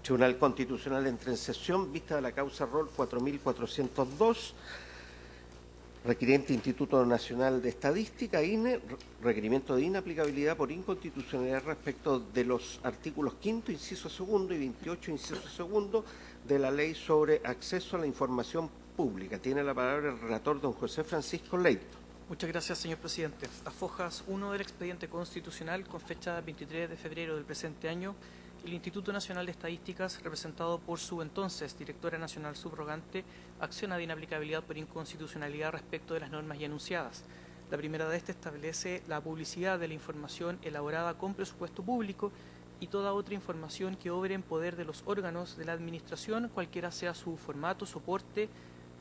Tribunal Constitucional entra en sesión, vista de la causa rol 4402, requiriente Instituto Nacional de Estadística, INE, requerimiento de inaplicabilidad por inconstitucionalidad respecto de los artículos 5º, inciso segundo y 28, inciso segundo de la Ley sobre Acceso a la Información Pública. Tiene la palabra el relator, don José Francisco Leito. Muchas gracias, señor presidente. A fojas 1 del expediente constitucional, con fecha 23 de febrero del presente año, el Instituto Nacional de Estadísticas, representado por su entonces directora nacional subrogante, acciona de inaplicabilidad por inconstitucionalidad respecto de las normas ya enunciadas. La primera de estas establece la publicidad de la información elaborada con presupuesto público y toda otra información que obre en poder de los órganos de la Administración, cualquiera sea su formato, soporte,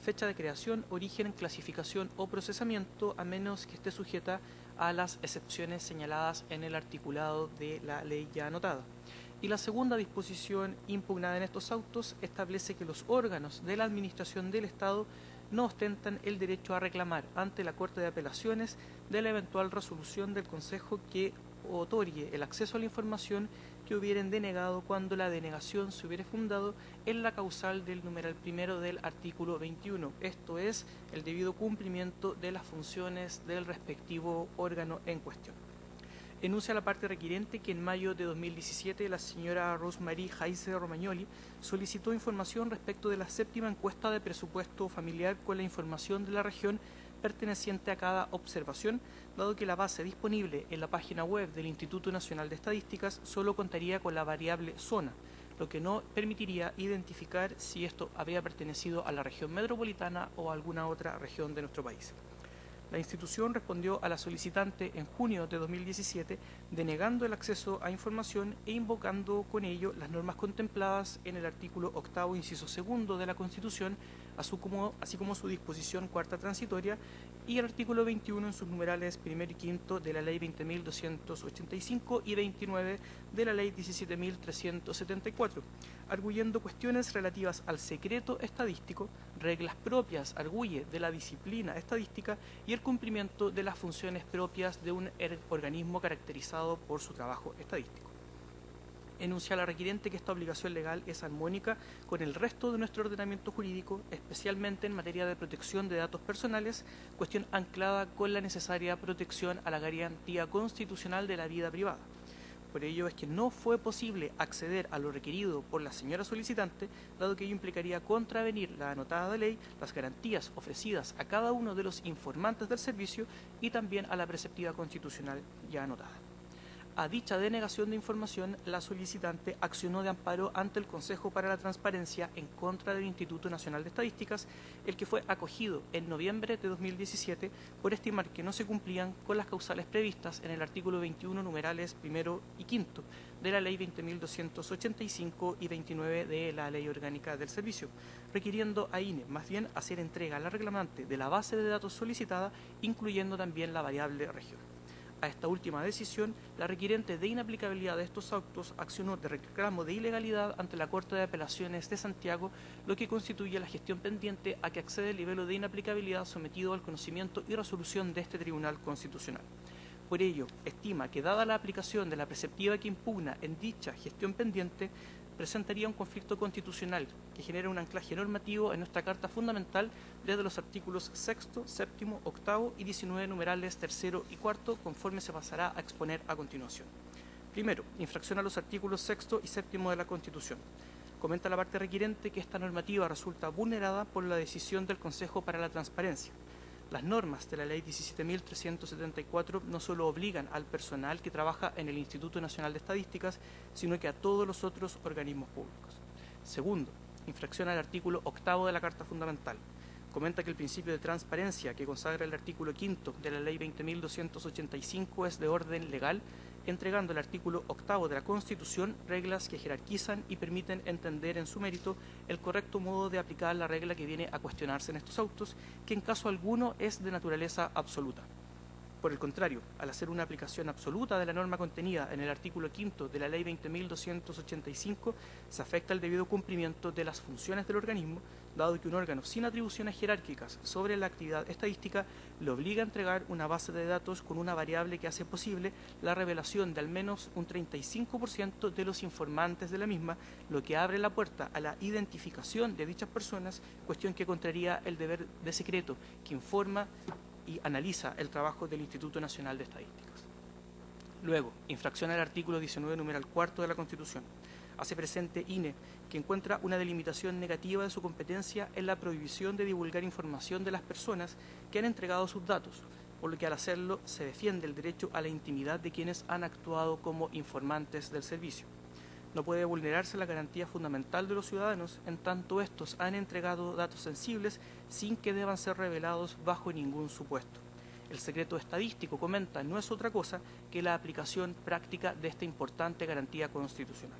fecha de creación, origen, clasificación o procesamiento, a menos que esté sujeta a las excepciones señaladas en el articulado de la ley ya anotada. Y la segunda disposición impugnada en estos autos establece que los órganos de la Administración del Estado no ostentan el derecho a reclamar ante la Corte de Apelaciones de la eventual resolución del Consejo que otorgue el acceso a la información que hubieran denegado cuando la denegación se hubiera fundado en la causal del numeral primero del artículo 21, esto es, el debido cumplimiento de las funciones del respectivo órgano en cuestión. Enuncia la parte requiriente que en mayo de 2017 la señora Rosemary Jaise Romagnoli solicitó información respecto de la séptima encuesta de presupuesto familiar con la información de la región perteneciente a cada observación, dado que la base disponible en la página web del Instituto Nacional de Estadísticas solo contaría con la variable zona, lo que no permitiría identificar si esto habría pertenecido a la región metropolitana o a alguna otra región de nuestro país. La institución respondió a la solicitante en junio de 2017, denegando el acceso a información e invocando con ello las normas contempladas en el artículo 8º, inciso segundo de la Constitución, así como su disposición cuarta transitoria, y el artículo 21 en sus numerales primero y quinto de la Ley 20.285 y 29 de la Ley 17.374, arguyendo cuestiones relativas al secreto estadístico, reglas propias, arguye, de la disciplina estadística y el cumplimiento de las funciones propias de un organismo caracterizado por su trabajo estadístico. Enuncia la requiriente que esta obligación legal es armónica con el resto de nuestro ordenamiento jurídico, especialmente en materia de protección de datos personales, cuestión anclada con la necesaria protección a la garantía constitucional de la vida privada. Por ello es que no fue posible acceder a lo requerido por la señora solicitante, dado que ello implicaría contravenir la anotada ley, las garantías ofrecidas a cada uno de los informantes del servicio y también a la preceptiva constitucional ya anotada. A dicha denegación de información, la solicitante accionó de amparo ante el Consejo para la Transparencia en contra del Instituto Nacional de Estadísticas, el que fue acogido en noviembre de 2017 por estimar que no se cumplían con las causales previstas en el artículo 21, numerales primero y quinto de la Ley 20.285 y 29 de la Ley Orgánica del Servicio, requiriendo a INE más bien hacer entrega a la reclamante de la base de datos solicitada, incluyendo también la variable región. A esta última decisión, la requiriente de inaplicabilidad de estos autos accionó de reclamo de ilegalidad ante la Corte de Apelaciones de Santiago, lo que constituye la gestión pendiente a que accede el nivel de inaplicabilidad sometido al conocimiento y resolución de este Tribunal Constitucional. Por ello, estima que dada la aplicación de la preceptiva que impugna en dicha gestión pendiente, presentaría un conflicto constitucional que genera un anclaje normativo en nuestra Carta Fundamental desde los artículos 6º, 7º, 8º y 19 numerales 3º y 4º, conforme se pasará a exponer a continuación. Primero, infracción a los artículos 6º y 7º de la Constitución. Comenta la parte requiriente que esta normativa resulta vulnerada por la decisión del Consejo para la Transparencia. Las normas de la Ley 17.374 no solo obligan al personal que trabaja en el Instituto Nacional de Estadísticas, sino que a todos los otros organismos públicos. Segundo, infracción al artículo 8º de la Carta Fundamental. Comenta que el principio de transparencia que consagra el artículo 5º de la Ley 20.285 es de orden legal, entregando el artículo 8º de la Constitución reglas que jerarquizan y permiten entender en su mérito el correcto modo de aplicar la regla que viene a cuestionarse en estos autos, que en caso alguno es de naturaleza absoluta. Por el contrario, al hacer una aplicación absoluta de la norma contenida en el artículo 5 de la Ley 20.285, se afecta el debido cumplimiento de las funciones del organismo, dado que un órgano sin atribuciones jerárquicas sobre la actividad estadística le obliga a entregar una base de datos con una variable que hace posible la revelación de al menos un 35% de los informantes de la misma, lo que abre la puerta a la identificación de dichas personas, cuestión que contraría el deber de secreto que informa y analiza el trabajo del Instituto Nacional de Estadísticas. Luego, infracción al artículo 19, numeral 4 de la Constitución. Hace presente INE que encuentra una delimitación negativa de su competencia en la prohibición de divulgar información de las personas que han entregado sus datos, por lo que al hacerlo se defiende el derecho a la intimidad de quienes han actuado como informantes del servicio. No puede vulnerarse la garantía fundamental de los ciudadanos en tanto estos han entregado datos sensibles sin que deban ser revelados bajo ningún supuesto. El secreto estadístico, comenta, no es otra cosa que la aplicación práctica de esta importante garantía constitucional.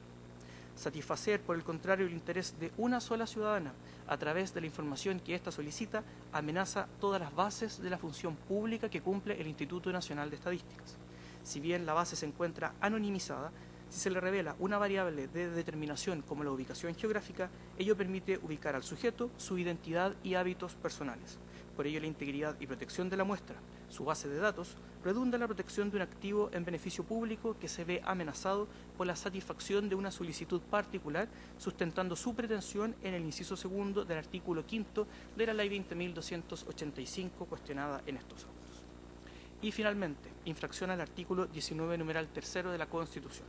Satisfacer, por el contrario, el interés de una sola ciudadana a través de la información que ésta solicita amenaza todas las bases de la función pública que cumple el Instituto Nacional de Estadísticas. Si bien la base se encuentra anonimizada, si se le revela una variable de determinación como la ubicación geográfica, ello permite ubicar al sujeto, su identidad y hábitos personales. Por ello, la integridad y protección de la muestra, su base de datos, redunda en la protección de un activo en beneficio público que se ve amenazado por la satisfacción de una solicitud particular, sustentando su pretensión en el inciso segundo del artículo 5 de la Ley 20.285, cuestionada en estos autos. Y finalmente, infracción al artículo 19, numeral 3 de la Constitución.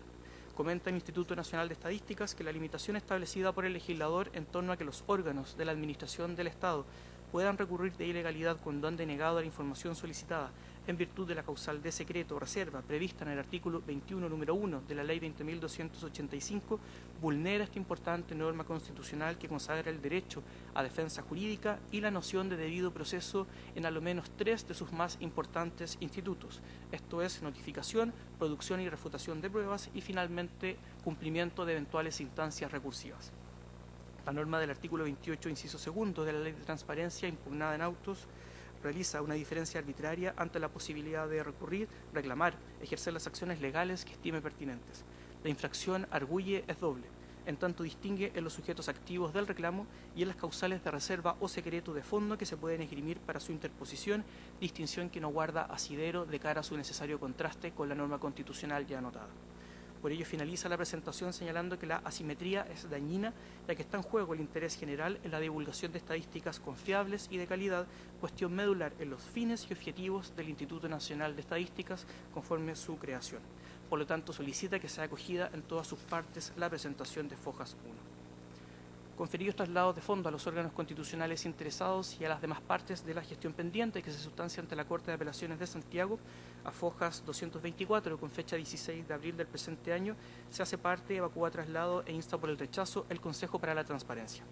Comenta el Instituto Nacional de Estadísticas que la limitación establecida por el legislador en torno a que los órganos de la Administración del Estado puedan recurrir de ilegalidad cuando han denegado la información solicitada en virtud de la causal de secreto o reserva prevista en el artículo 21, número 1 de la Ley 20.285, vulnera esta importante norma constitucional que consagra el derecho a defensa jurídica y la noción de debido proceso en al menos 3 de sus más importantes institutos, esto es, notificación, producción y refutación de pruebas y, finalmente, cumplimiento de eventuales instancias recursivas. La norma del artículo 28, inciso segundo de la Ley de Transparencia impugnada en autos realiza una diferencia arbitraria ante la posibilidad de recurrir, reclamar, ejercer las acciones legales que estime pertinentes. La infracción arguye es doble, en tanto distingue en los sujetos activos del reclamo y en las causales de reserva o secreto de fondo que se pueden esgrimir para su interposición, distinción que no guarda asidero de cara a su necesario contraste con la norma constitucional ya anotada. Por ello finaliza la presentación señalando que la asimetría es dañina, ya que está en juego el interés general en la divulgación de estadísticas confiables y de calidad, cuestión medular en los fines y objetivos del Instituto Nacional de Estadísticas conforme su creación. Por lo tanto, solicita que sea acogida en todas sus partes la presentación de Fojas 1. Conferidos traslados de fondo a los órganos constitucionales interesados y a las demás partes de la gestión pendiente que se sustancia ante la Corte de Apelaciones de Santiago, a Fojas 224, con fecha 16 de abril del presente año, se hace parte, evacúa traslado e insta por el rechazo el Consejo para la Transparencia.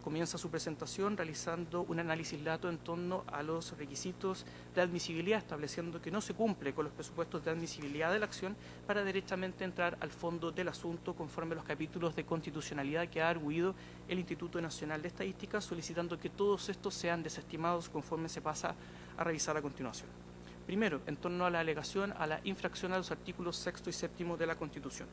Comienza su presentación realizando un análisis lato en torno a los requisitos de admisibilidad, estableciendo que no se cumple con los presupuestos de admisibilidad de la acción para derechamente entrar al fondo del asunto conforme a los capítulos de constitucionalidad que ha arguido el Instituto Nacional de Estadísticas, solicitando que todos estos sean desestimados conforme se pasa a revisar a continuación. Primero, en torno a la alegación a la infracción a los artículos 6 y 7 de la Constitución.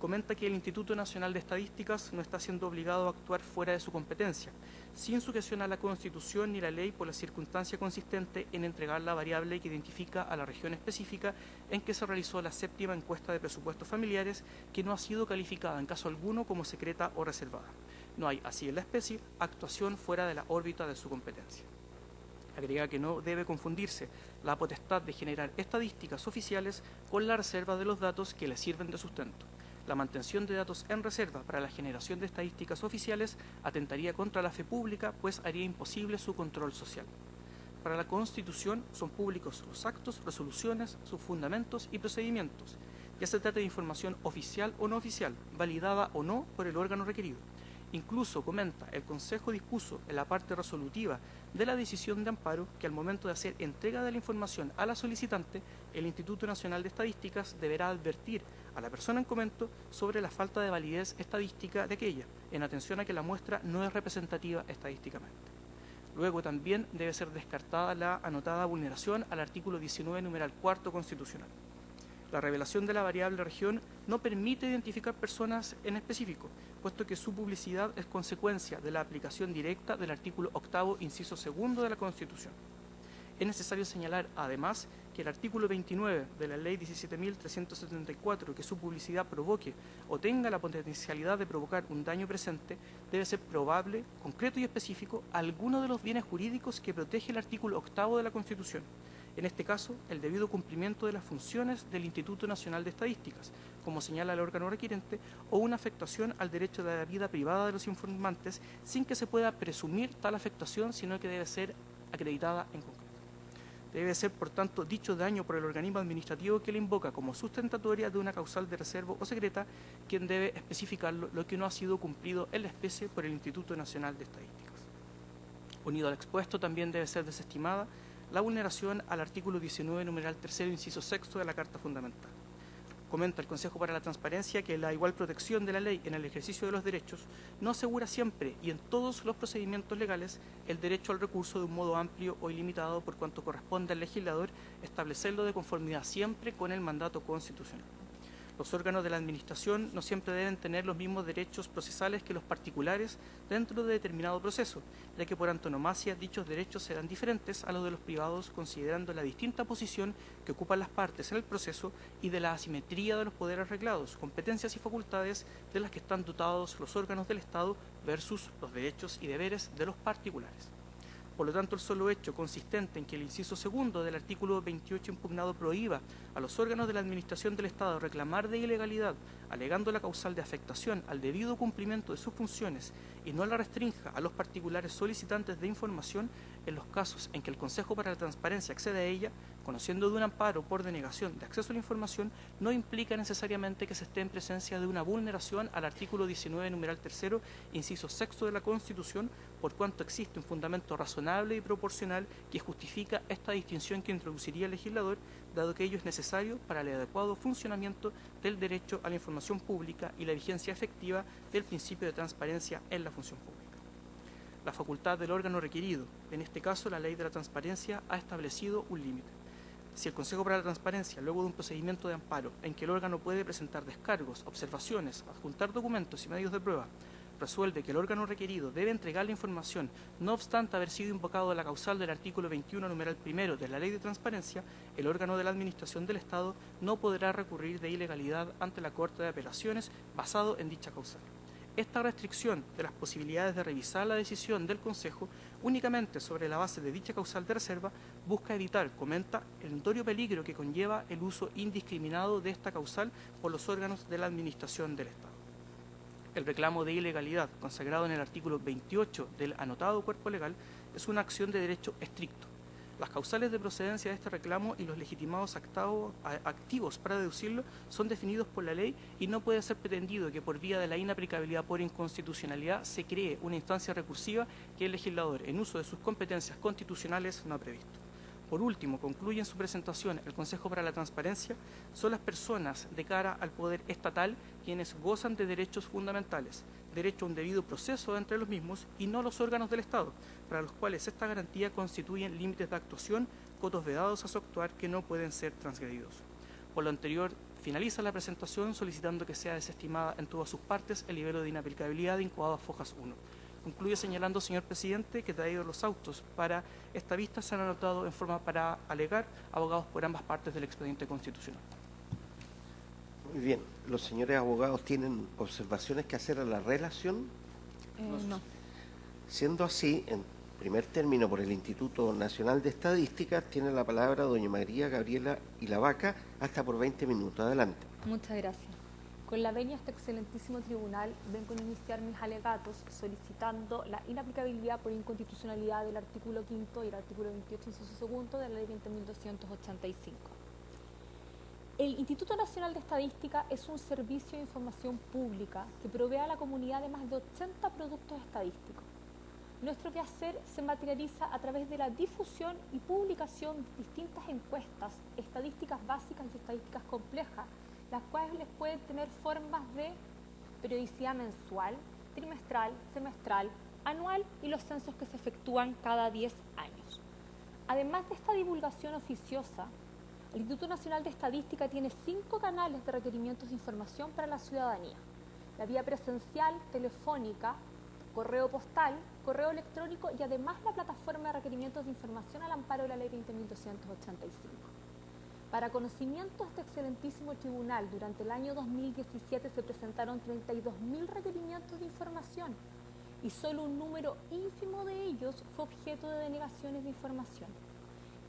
Comenta que el Instituto Nacional de Estadísticas no está siendo obligado a actuar fuera de su competencia, sin sujeción a la Constitución ni la ley por la circunstancia consistente en entregar la variable que identifica a la región específica en que se realizó la 7ª encuesta de presupuestos familiares, que no ha sido calificada en caso alguno como secreta o reservada. No hay, así en la especie, actuación fuera de la órbita de su competencia. Agrega que no debe confundirse la potestad de generar estadísticas oficiales con la reserva de los datos que le sirven de sustento. La mantención de datos en reserva para la generación de estadísticas oficiales atentaría contra la fe pública, pues haría imposible su control social. Para la Constitución son públicos los actos, resoluciones, sus fundamentos y procedimientos, ya se trata de información oficial o no oficial, validada o no por el órgano requerido. Incluso, comenta, el Consejo dispuso en la parte resolutiva de la decisión de amparo que al momento de hacer entrega de la información a la solicitante, el Instituto Nacional de Estadísticas deberá advertir a la persona en comento sobre la falta de validez estadística de aquella, en atención a que la muestra no es representativa estadísticamente. Luego también debe ser descartada la anotada vulneración al artículo 19, numeral 4 constitucional. La revelación de la variable región no permite identificar personas en específico, puesto que su publicidad es consecuencia de la aplicación directa del artículo 8º, inciso 2 de la Constitución. Es necesario señalar, además, que el artículo 29 de la Ley 17.374, que su publicidad provoque o tenga la potencialidad de provocar un daño presente, debe ser probable, concreto y específico alguno de los bienes jurídicos que protege el artículo 8º de la Constitución. En este caso, el debido cumplimiento de las funciones del Instituto Nacional de Estadísticas, como señala el órgano requirente, o una afectación al derecho de la vida privada de los informantes, sin que se pueda presumir tal afectación, sino que debe ser acreditada en concreto. Debe ser, por tanto, dicho daño por el organismo administrativo que le invoca como sustentatoria de una causal de reserva o secreta, quien debe especificarlo, lo que no ha sido cumplido en la especie por el Instituto Nacional de Estadísticas. Unido al expuesto, también debe ser desestimada la vulneración al artículo 19, numeral 3, inciso 6 de la Carta Fundamental. Comenta el Consejo para la Transparencia que la igual protección de la ley en el ejercicio de los derechos no asegura siempre y en todos los procedimientos legales el derecho al recurso de un modo amplio o ilimitado, por cuanto corresponde al legislador establecerlo de conformidad siempre con el mandato constitucional. Los órganos de la Administración no siempre deben tener los mismos derechos procesales que los particulares dentro de determinado proceso, ya que por antonomasia dichos derechos serán diferentes a los de los privados, considerando la distinta posición que ocupan las partes en el proceso y de la asimetría de los poderes arreglados, competencias y facultades de las que están dotados los órganos del Estado versus los derechos y deberes de los particulares. Por lo tanto, el solo hecho consistente en que el inciso 2 del artículo 28 impugnado prohíba a los órganos de la Administración del Estado reclamar de ilegalidad, alegando la causal de afectación al debido cumplimiento de sus funciones y no la restrinja a los particulares solicitantes de información en los casos en que el Consejo para la Transparencia accede a ella, conociendo de un amparo por denegación de acceso a la información, no implica necesariamente que se esté en presencia de una vulneración al artículo 19, numeral 3, inciso 6 de la Constitución, por cuanto existe un fundamento razonable y proporcional que justifica esta distinción que introduciría el legislador, dado que ello es necesario para el adecuado funcionamiento del derecho a la información pública y la vigencia efectiva del principio de transparencia en la función pública. La facultad del órgano requerido, en este caso la Ley de la Transparencia, ha establecido un límite. Si el Consejo para la Transparencia, luego de un procedimiento de amparo en que el órgano puede presentar descargos, observaciones, adjuntar documentos y medios de prueba, resuelve que el órgano requerido debe entregar la información, no obstante haber sido invocado la causal del artículo 21, numeral 1 de la Ley de Transparencia, el órgano de la Administración del Estado no podrá recurrir de ilegalidad ante la Corte de Apelaciones basado en dicha causal. Esta restricción de las posibilidades de revisar la decisión del Consejo únicamente sobre la base de dicha causal de reserva busca evitar, comenta, el notorio peligro que conlleva el uso indiscriminado de esta causal por los órganos de la Administración del Estado. El reclamo de ilegalidad, consagrado en el artículo 28 del anotado cuerpo legal, es una acción de derecho estricto. Las causales de procedencia de este reclamo y los legitimados activos para deducirlo son definidos por la ley y no puede ser pretendido que por vía de la inaplicabilidad por inconstitucionalidad se cree una instancia recursiva que el legislador, en uso de sus competencias constitucionales, no ha previsto. Por último, concluye en su presentación el Consejo para la Transparencia, son las personas de cara al poder estatal quienes gozan de derechos fundamentales, derecho a un debido proceso entre los mismos y no los órganos del Estado, para los cuales esta garantía constituyen límites de actuación, cotos vedados a su actuar que no pueden ser transgredidos. Por lo anterior, finaliza la presentación solicitando que sea desestimada en todas sus partes el nivel de inaplicabilidad incoado a Fojas 1. Concluye señalando, señor presidente, que traídos los autos para esta vista se han anotado en forma para alegar abogados por ambas partes del expediente constitucional. Muy bien. ¿Los señores abogados tienen observaciones que hacer a la relación? No. Siendo así, en primer término, por el Instituto Nacional de Estadísticas, tiene la palabra doña María Gabriela Ilavaca, hasta por 20 minutos. Adelante. Muchas gracias. Con la venia a este excelentísimo tribunal, vengo a iniciar mis alegatos solicitando la inaplicabilidad por inconstitucionalidad del artículo 5 y el artículo 28, inciso 2 de la Ley 20.285. El Instituto Nacional de Estadística es un servicio de información pública que provee a la comunidad de más de 80 productos estadísticos. Nuestro quehacer se materializa a través de la difusión y publicación de distintas encuestas, estadísticas básicas y estadísticas complejas, las cuales pueden tener formas de periodicidad mensual, trimestral, semestral, anual y los censos que se efectúan cada 10 años. Además de esta divulgación oficiosa, el Instituto Nacional de Estadística tiene 5 canales de requerimientos de información para la ciudadanía: la vía presencial, telefónica, correo postal, correo electrónico y además la plataforma de requerimientos de información al amparo de la Ley 20.285. Para conocimiento de este excelentísimo tribunal, durante el año 2017 se presentaron 32.000 requerimientos de información y solo un número ínfimo de ellos fue objeto de denegaciones de información.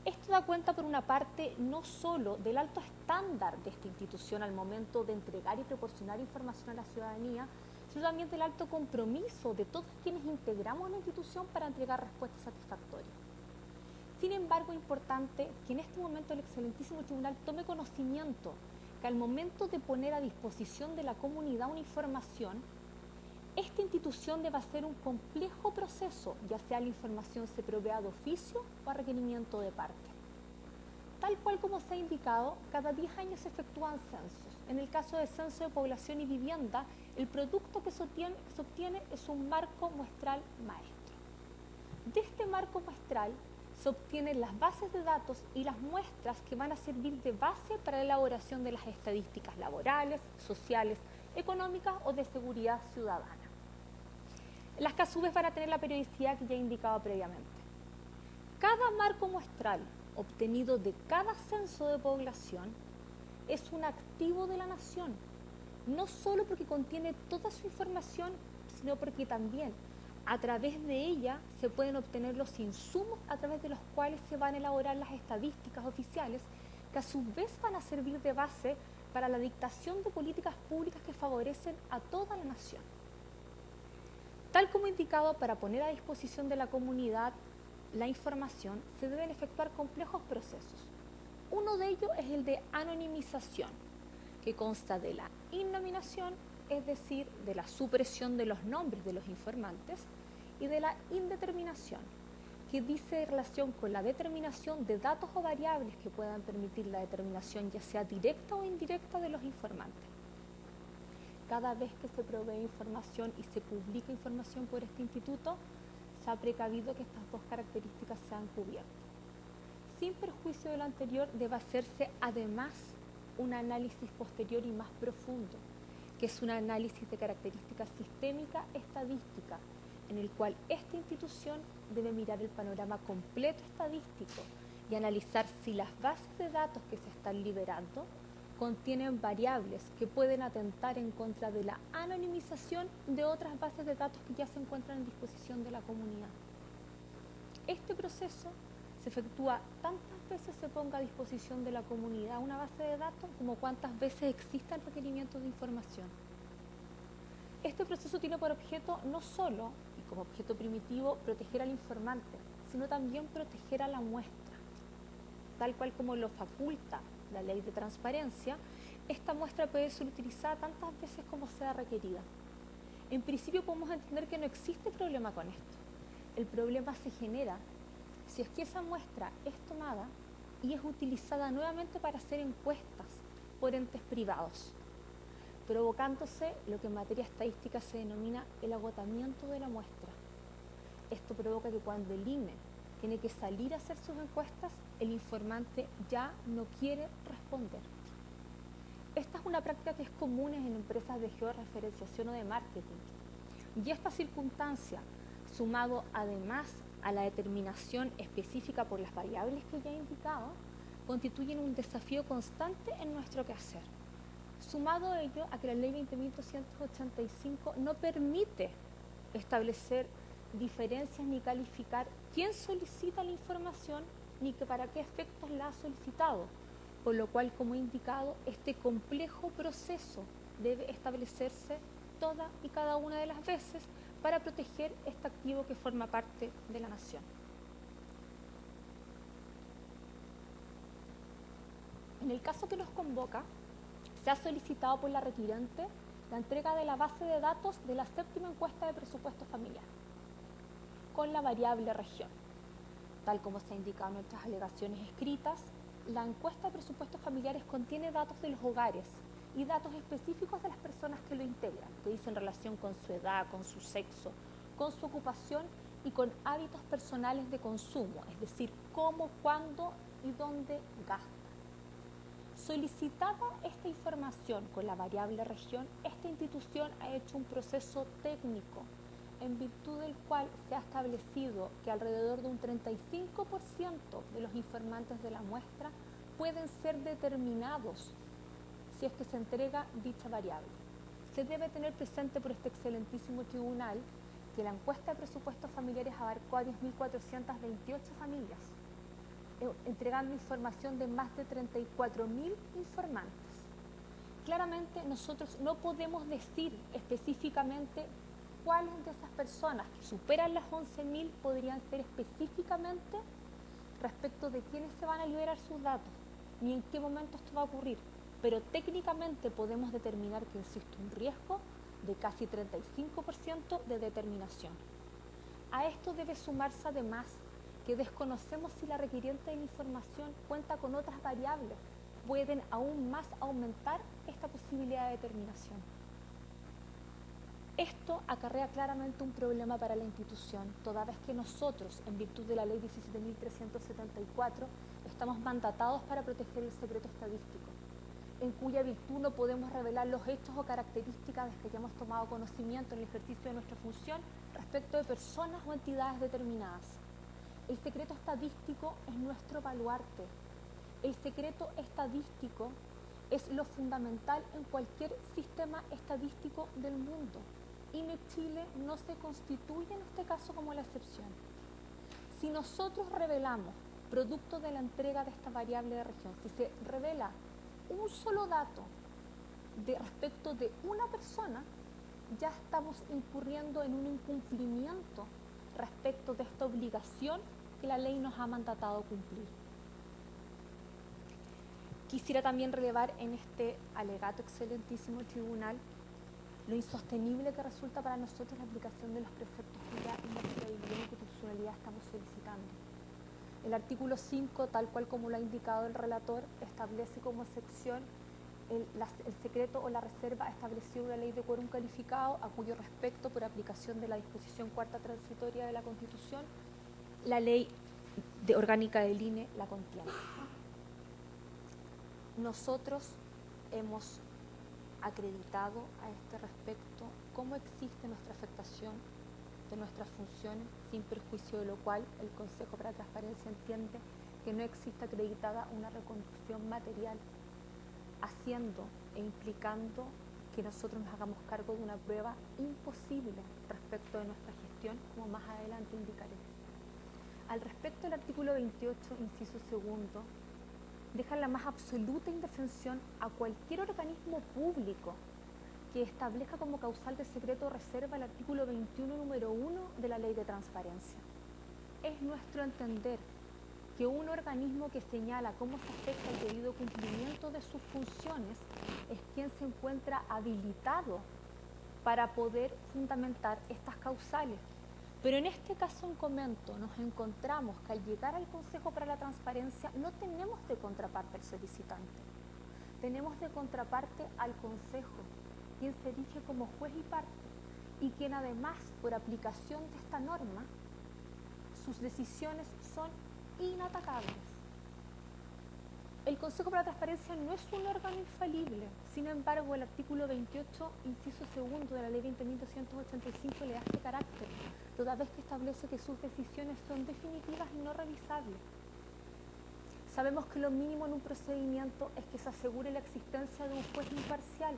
Esto da cuenta, por una parte, no solo del alto estándar de esta institución al momento de entregar y proporcionar información a la ciudadanía, sino también del alto compromiso de todos quienes integramos la institución para entregar respuestas satisfactorias. Sin embargo, es importante que en este momento el excelentísimo tribunal tome conocimiento que al momento de poner a disposición de la comunidad una información, esta institución debe hacer un complejo proceso, ya sea la información se provea de oficio o a requerimiento de parte. Tal cual como se ha indicado, cada 10 años se efectúan censos. En el caso del censo de población y vivienda, el producto que se obtiene es un marco muestral maestro. De este marco muestral se obtienen las bases de datos y las muestras que van a servir de base para la elaboración de las estadísticas laborales, sociales, económicas o de seguridad ciudadana, las que a su vez van a tener la periodicidad que ya he indicado previamente. Cada marco muestral obtenido de cada censo de población es un activo de la nación, no solo porque contiene toda su información, sino porque también a través de ella se pueden obtener los insumos a través de los cuales se van a elaborar las estadísticas oficiales, que a su vez van a servir de base para la dictación de políticas públicas que favorecen a toda la nación. Tal como indicado, para poner a disposición de la comunidad la información, se deben efectuar complejos procesos. Uno de ellos es el de anonimización, que consta de la innominación, es decir, de la supresión de los nombres de los informantes, y de la indeterminación, que dice relación con la determinación de datos o variables que puedan permitir la determinación ya sea directa o indirecta de los informantes. Cada vez que se provee información y se publica información por este instituto, se ha precavido que estas dos características sean cubiertas. Sin perjuicio de lo anterior, debe hacerse además un análisis posterior y más profundo, que es un análisis de características sistémica estadística, en el cual esta institución debe mirar el panorama completo estadístico y analizar si las bases de datos que se están liberando contienen variables que pueden atentar en contra de la anonimización de otras bases de datos que ya se encuentran en disposición de la comunidad. Este proceso se efectúa tantas veces se ponga a disposición de la comunidad una base de datos como cuantas veces existan requerimientos de información. Este proceso tiene por objeto no solo, y como objeto primitivo, proteger al informante, sino también proteger a la muestra. Tal cual como lo faculta la ley de transparencia, esta muestra puede ser utilizada tantas veces como sea requerida. En principio podemos entender que no existe problema con esto. El problema se genera si es que esa muestra es tomada y es utilizada nuevamente para hacer encuestas por entes privados, provocándose lo que en materia estadística se denomina el agotamiento de la muestra. Esto provoca que cuando el INE tiene que salir a hacer sus encuestas, el informante ya no quiere responder. Esta es una práctica que es común en empresas de georreferenciación o de marketing. Y esta circunstancia, sumado además a la determinación específica por las variables que ya he indicado, constituyen un desafío constante en nuestro quehacer. Sumado a ello a que la ley 20.285 no permite establecer diferencias ni calificar quién solicita la información ni que para qué efectos la ha solicitado, por lo cual, como he indicado, este complejo proceso debe establecerse toda y cada una de las veces para proteger este activo que forma parte de la nación. En el caso que nos convoca, se ha solicitado por la requirente la entrega de la base de datos de la 7ª encuesta de presupuesto familiar, con la variable región. Tal como se ha indicado en nuestras alegaciones escritas, la encuesta de presupuestos familiares contiene datos de los hogares y datos específicos de las personas que lo integran, que dicen relación con su edad, con su sexo, con su ocupación y con hábitos personales de consumo, es decir, cómo, cuándo y dónde gasta. Solicitada esta información con la variable región, esta institución ha hecho un proceso técnico en virtud del cual se ha establecido que alrededor de un 35% de los informantes de la muestra pueden ser determinados si es que se entrega dicha variable. Se debe tener presente por este excelentísimo tribunal que la encuesta de presupuestos familiares abarcó a 10.428 familias, entregando información de más de 34.000 informantes. Claramente nosotros no podemos decir específicamente cuáles de esas personas que superan las 11.000 podrían ser específicamente respecto de quiénes se van a liberar sus datos, ni en qué momento esto va a ocurrir, pero técnicamente podemos determinar que existe un riesgo de casi 35% de determinación. A esto debe sumarse además que desconocemos si la requiriente de la información cuenta con otras variables, pueden aún más aumentar esta posibilidad de determinación. Esto acarrea claramente un problema para la institución, toda vez que nosotros, en virtud de la Ley 17.374, estamos mandatados para proteger el secreto estadístico, en cuya virtud no podemos revelar los hechos o características de que hayamos tomado conocimiento en el ejercicio de nuestra función respecto de personas o entidades determinadas. El secreto estadístico es nuestro baluarte. El secreto estadístico es lo fundamental en cualquier sistema estadístico del mundo. INE Chile no se constituye en este caso como la excepción. Si nosotros revelamos, producto de la entrega de esta variable de región, si se revela un solo dato respecto de una persona, ya estamos incurriendo en un incumplimiento respecto de esta obligación que la ley nos ha mandatado cumplir. Quisiera también relevar en este alegato excelentísimo tribunal lo insostenible que resulta para nosotros la aplicación de los preceptos que ya en la inaplicabilidad y constitucionalidad estamos solicitando. El artículo 5, tal cual como lo ha indicado el relator, establece como excepción el secreto o la reserva establecido en la ley de quórum calificado, a cuyo respecto, por aplicación de la disposición cuarta transitoria de la Constitución, la ley orgánica del INE la contiene. Nosotros hemos acreditado a este respecto cómo existe nuestra afectación de nuestras funciones, sin perjuicio de lo cual el Consejo para la Transparencia entiende que no existe acreditada una reconducción material, haciendo e implicando que nosotros nos hagamos cargo de una prueba imposible respecto de nuestra gestión, como más adelante indicaré. Al respecto del artículo 28, inciso segundo, deja la más absoluta indefensión a cualquier organismo público que establezca como causal de secreto o reserva el artículo 21, número 1 de la Ley de Transparencia. Es nuestro entender que un organismo que señala cómo se afecta el debido cumplimiento de sus funciones es quien se encuentra habilitado para poder fundamentar estas causales. Pero en este caso en comento nos encontramos que al llegar al Consejo para la Transparencia no tenemos de contraparte al solicitante, tenemos de contraparte al Consejo, quien se erige como juez y parte y quien además, por aplicación de esta norma, sus decisiones son inatacables. El Consejo para la Transparencia no es un órgano infalible, sin embargo el artículo 28, inciso segundo de la Ley 20.285 le da este carácter, toda vez que establece que sus decisiones son definitivas y no revisables. Sabemos que lo mínimo en un procedimiento es que se asegure la existencia de un juez imparcial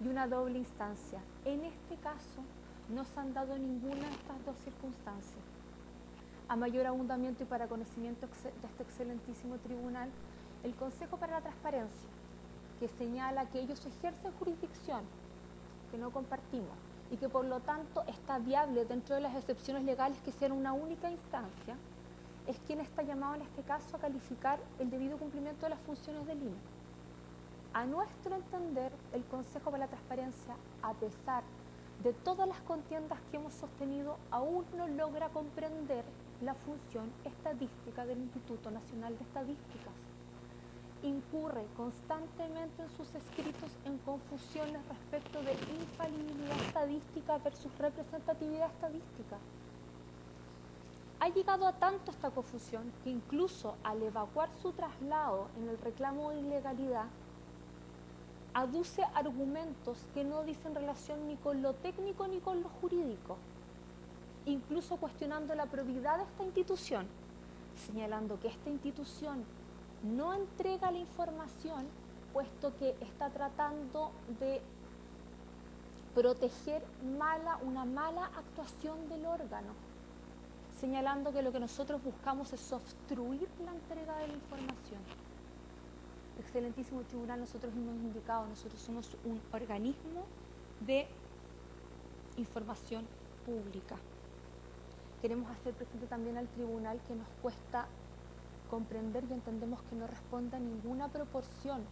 y una doble instancia. En este caso no se han dado ninguna de estas dos circunstancias. A mayor abundamiento y para conocimiento de este excelentísimo tribunal, el Consejo para la Transparencia, que señala que ellos ejercen jurisdicción, que no compartimos, y que por lo tanto está viable dentro de las excepciones legales que sean una única instancia, es quien está llamado en este caso a calificar el debido cumplimiento de las funciones del INE. A nuestro entender, el Consejo para la Transparencia, a pesar de todas las contiendas que hemos sostenido, aún no logra comprender la función estadística del Instituto Nacional de Estadísticas. Incurre constantemente en sus escritos en confusiones respecto de infalibilidad estadística estadística versus representatividad estadística. Ha llegado a tanto esta confusión que incluso al evacuar su traslado en el reclamo de ilegalidad, aduce argumentos que no dicen relación ni con lo técnico ni con lo jurídico, incluso cuestionando la probidad de esta institución, señalando que esta institución no entrega la información, puesto que está tratando de proteger una mala actuación del órgano, señalando que lo que nosotros buscamos es obstruir la entrega de la información. Excelentísimo Tribunal, nosotros hemos indicado, nosotros somos un organismo de información pública. Queremos hacer presente también al Tribunal que nos cuesta comprender y entendemos que no responde a ninguna proporción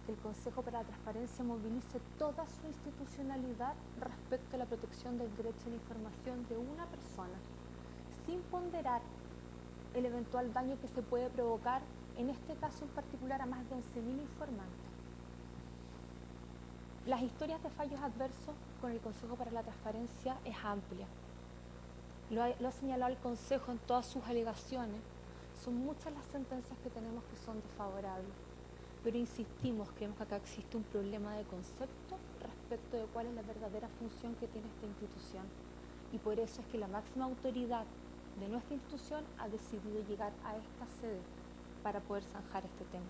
que el Consejo para la Transparencia movilice toda su institucionalidad respecto a la protección del derecho a la información de una persona, sin ponderar el eventual daño que se puede provocar, en este caso en particular, a más de 11.000 informantes. Las historias de fallos adversos con el Consejo para la Transparencia es amplia. Lo ha señalado el Consejo en todas sus alegaciones. Son muchas las sentencias que tenemos que son desfavorables, pero insistimos, creemos que acá existe un problema de concepto respecto de cuál es la verdadera función que tiene esta institución, y por eso es que la máxima autoridad de nuestra institución ha decidido llegar a esta sede para poder zanjar este tema.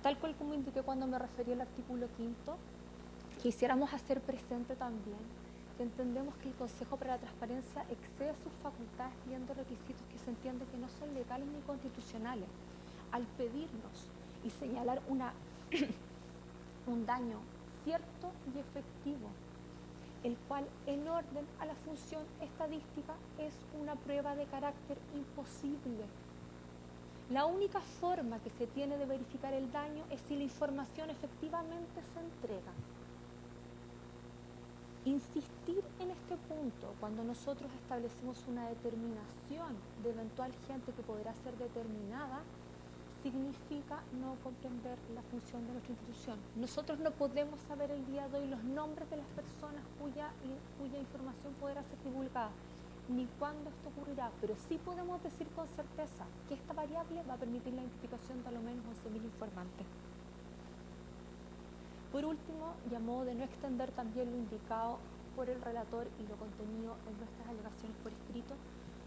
Tal cual como indiqué cuando me referí al artículo 5, quisiéramos hacer presente también que entendemos que el Consejo para la Transparencia excede sus facultades pidiendo requisitos que se entiende que no son legales ni constitucionales, al pedirnos y señalar un daño cierto y efectivo, el cual en orden a la función estadística es una prueba de carácter imposible. La única forma que se tiene de verificar el daño es si la información efectivamente se entrega. Insistir en este punto cuando nosotros establecemos una determinación de eventual gente que podrá ser determinada significa no comprender la función de nuestra institución. Nosotros no podemos saber el día de hoy los nombres de las personas cuya información podrá ser divulgada, ni cuándo esto ocurrirá, pero sí podemos decir con certeza que esta variable va a permitir la identificación de al menos 11.000 informantes. Por último, y a modo de no extender también lo indicado por el relator y lo contenido en nuestras alegaciones por escrito,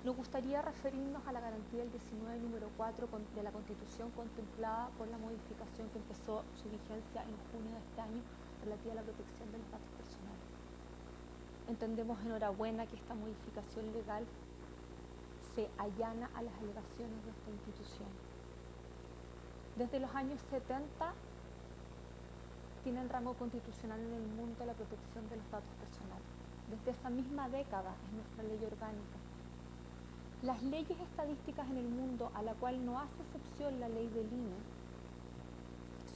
nos gustaría referirnos a la garantía del 19 número 4 de la Constitución contemplada por la modificación que empezó su vigencia en junio de este año relativa a la protección de los datos personales. Entendemos enhorabuena que esta modificación legal se allana a las alegaciones de esta institución. Desde los años 70 tiene el rango constitucional en el mundo la protección de los datos personales. Desde esa misma década es nuestra ley orgánica. Las leyes estadísticas en el mundo, a la cual no hace excepción la ley del INE,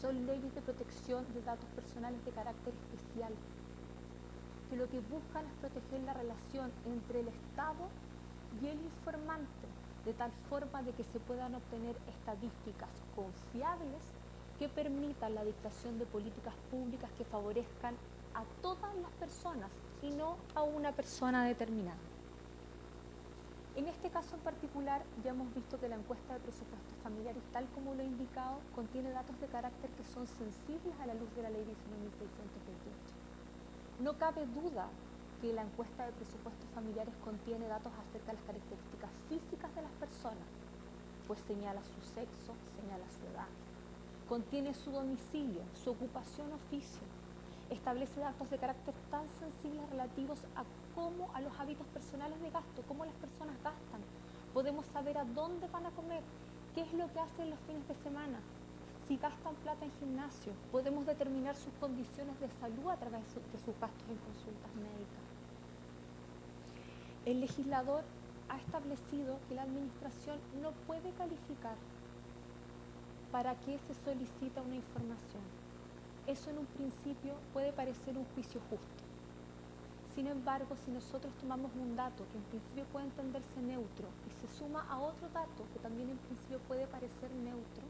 son leyes de protección de datos personales de carácter especial, que lo que buscan es proteger la relación entre el Estado y el informante, de tal forma de que se puedan obtener estadísticas confiables que permitan la dictación de políticas públicas que favorezcan a todas las personas y no a una persona determinada. En este caso en particular, ya hemos visto que la encuesta de presupuestos familiares, tal como lo he indicado, contiene datos de carácter que son sensibles a la luz de la Ley 19.628. No cabe duda que la encuesta de presupuestos familiares contiene datos acerca de las características físicas de las personas, pues señala su sexo, señala su edad, contiene su domicilio, su ocupación, oficio, establece datos de carácter tan sensibles relativos a cómo a los hábitos personales de gasto, cómo las personas gastan. Podemos saber a dónde van a comer, qué es lo que hacen los fines de semana, si gastan plata en gimnasio. Podemos determinar sus condiciones de salud a través de sus gastos en consultas médicas. El legislador ha establecido que la administración no puede calificar para qué se solicita una información. Eso en un principio puede parecer un juicio justo. Sin embargo, si nosotros tomamos un dato que en principio puede entenderse neutro y se suma a otro dato que también en principio puede parecer neutro,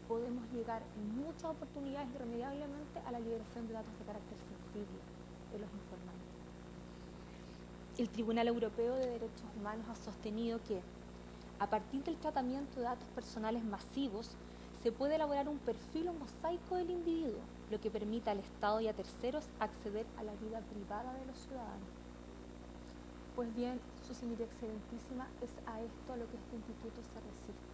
podemos llegar en muchas oportunidades irremediablemente a la liberación de datos de carácter sensible de los informantes. el Tribunal Europeo de Derechos Humanos ha sostenido que, a partir del tratamiento de datos personales masivos, se puede elaborar un perfil o mosaico del individuo, lo que permita al Estado y a terceros acceder a la vida privada de los ciudadanos. Pues bien, Su Señoría Excelentísima, es a esto a lo que este instituto se resiste.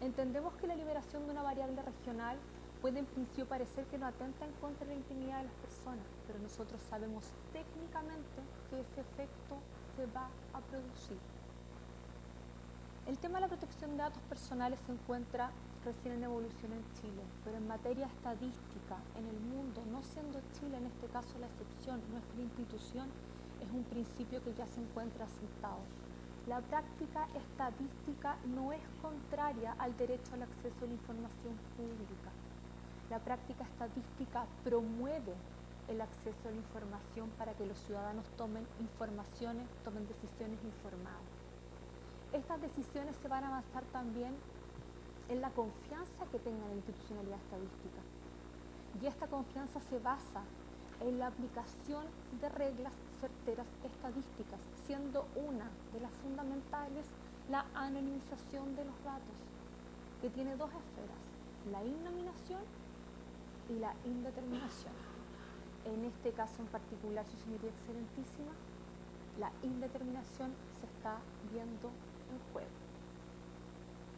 Entendemos que la liberación de una variable regional puede en principio parecer que no atenta en contra de la intimidad de las personas, pero nosotros sabemos técnicamente que ese efecto se va a producir. El tema de la protección de datos personales se encuentra recién en evolución en Chile, pero en materia estadística, en el mundo, no siendo Chile en este caso la excepción, nuestra institución es un principio que ya se encuentra asentado. La práctica estadística no es contraria al derecho al acceso a la información pública. La práctica estadística promueve el acceso a la información para que los ciudadanos tomen decisiones informadas. Estas decisiones se van a basar también en la confianza que tenga la institucionalidad estadística. Y esta confianza se basa en la aplicación de reglas certeras estadísticas, siendo una de las fundamentales la anonimización de los datos, que tiene dos esferas, la innominación y la indeterminación. En este caso en particular, Su Señoría Excelentísima, la indeterminación se está viendo en juego,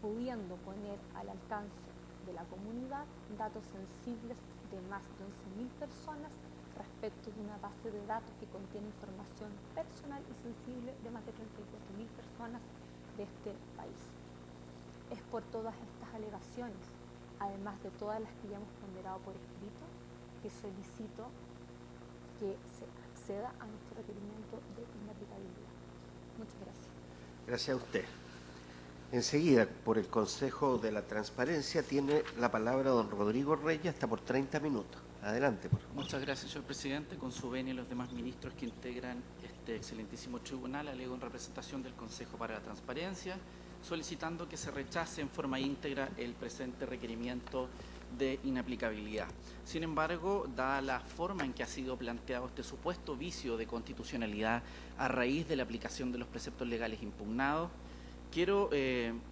pudiendo poner al alcance de la comunidad datos sensibles de más de 11.000 personas respecto de una base de datos que contiene información personal y sensible de más de 34.000 personas de este país. Es por todas estas alegaciones, además de todas las que ya hemos ponderado por escrito, que solicito que se acceda a nuestro requerimiento de inaplicabilidad. Muchas gracias. Gracias a usted. Enseguida, por el Consejo de la Transparencia, tiene la palabra don Rodrigo Reyes, hasta por 30 minutos. Adelante, por favor. Muchas gracias, señor presidente. Con su venia y los demás ministros que integran este excelentísimo tribunal, alego en representación del Consejo para la Transparencia, solicitando que se rechace en forma íntegra el presente requerimiento de inaplicabilidad. Sin embargo, dada la forma en que ha sido planteado este supuesto vicio de constitucionalidad a raíz de la aplicación de los preceptos legales impugnados, quiero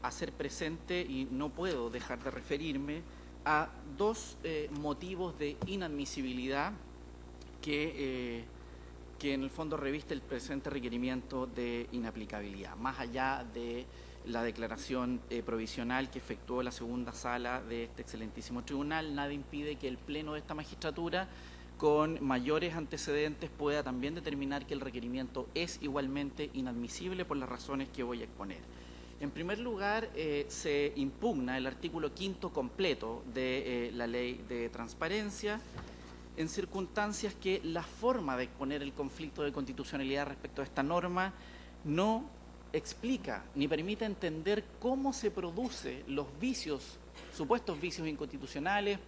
hacer presente, y no puedo dejar de referirme, a dos motivos de inadmisibilidad que en el fondo reviste el presente requerimiento de inaplicabilidad. Más allá de la declaración provisional que efectuó la segunda sala de este excelentísimo tribunal, nada impide que el Pleno de esta magistratura, con mayores antecedentes, pueda también determinar que el requerimiento es igualmente inadmisible por las razones que voy a exponer. En primer lugar, se impugna el artículo 5º completo de la Ley de Transparencia, en circunstancias que la forma de exponer el conflicto de constitucionalidad respecto a esta norma no explica ni permite entender cómo se producen los vicios, supuestos vicios inconstitucionales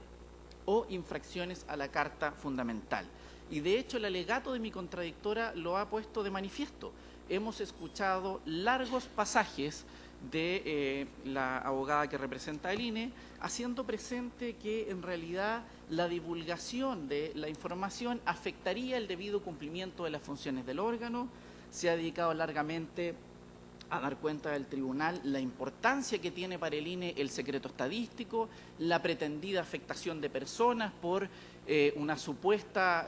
o infracciones a la Carta Fundamental. Y de hecho el alegato de mi contradictora lo ha puesto de manifiesto. Hemos escuchado largos pasajes de la abogada que representa el INE, haciendo presente que en realidad la divulgación de la información afectaría el debido cumplimiento de las funciones del órgano. Se ha dedicado largamente a dar cuenta del tribunal la importancia que tiene para el INE el secreto estadístico, la pretendida afectación de personas por una supuesta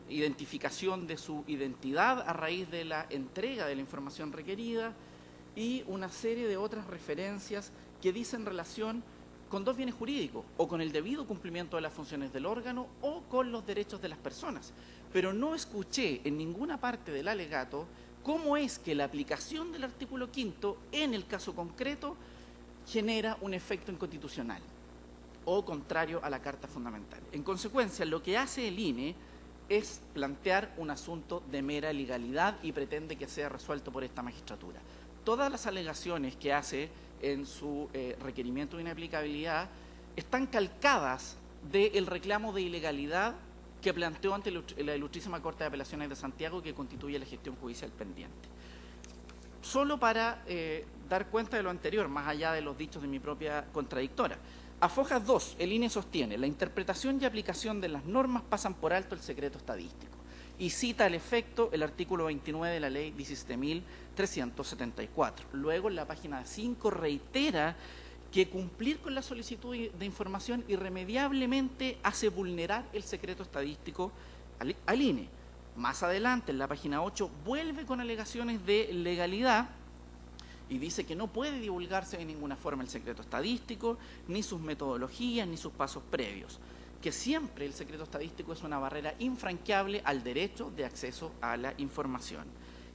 identificación de su identidad a raíz de la entrega de la información requerida, y una serie de otras referencias que dicen relación con dos bienes jurídicos, o con el debido cumplimiento de las funciones del órgano o con los derechos de las personas. Pero no escuché en ninguna parte del alegato cómo es que la aplicación del artículo 5º en el caso concreto genera un efecto inconstitucional o contrario a la Carta Fundamental. En consecuencia, lo que hace el INE es plantear un asunto de mera legalidad y pretende que sea resuelto por esta magistratura. Todas las alegaciones que hace en su requerimiento de inaplicabilidad están calcadas del reclamo de ilegalidad que planteó ante la Ilustrísima Corte de Apelaciones de Santiago, que constituye la gestión judicial pendiente. Solo para dar cuenta de lo anterior, más allá de los dichos de mi propia contradictora. A Fojas 2, el INE sostiene: la interpretación y aplicación de las normas pasan por alto el secreto estadístico. y cita al efecto el artículo 29 de la ley 17.374. Luego, en la página 5 reitera que cumplir con la solicitud de información irremediablemente hace vulnerar el secreto estadístico al INE. Más adelante, en la página 8, vuelve con alegaciones de legalidad y dice que no puede divulgarse de ninguna forma el secreto estadístico, ni sus metodologías, ni sus pasos previos, que siempre el secreto estadístico es una barrera infranqueable al derecho de acceso a la información.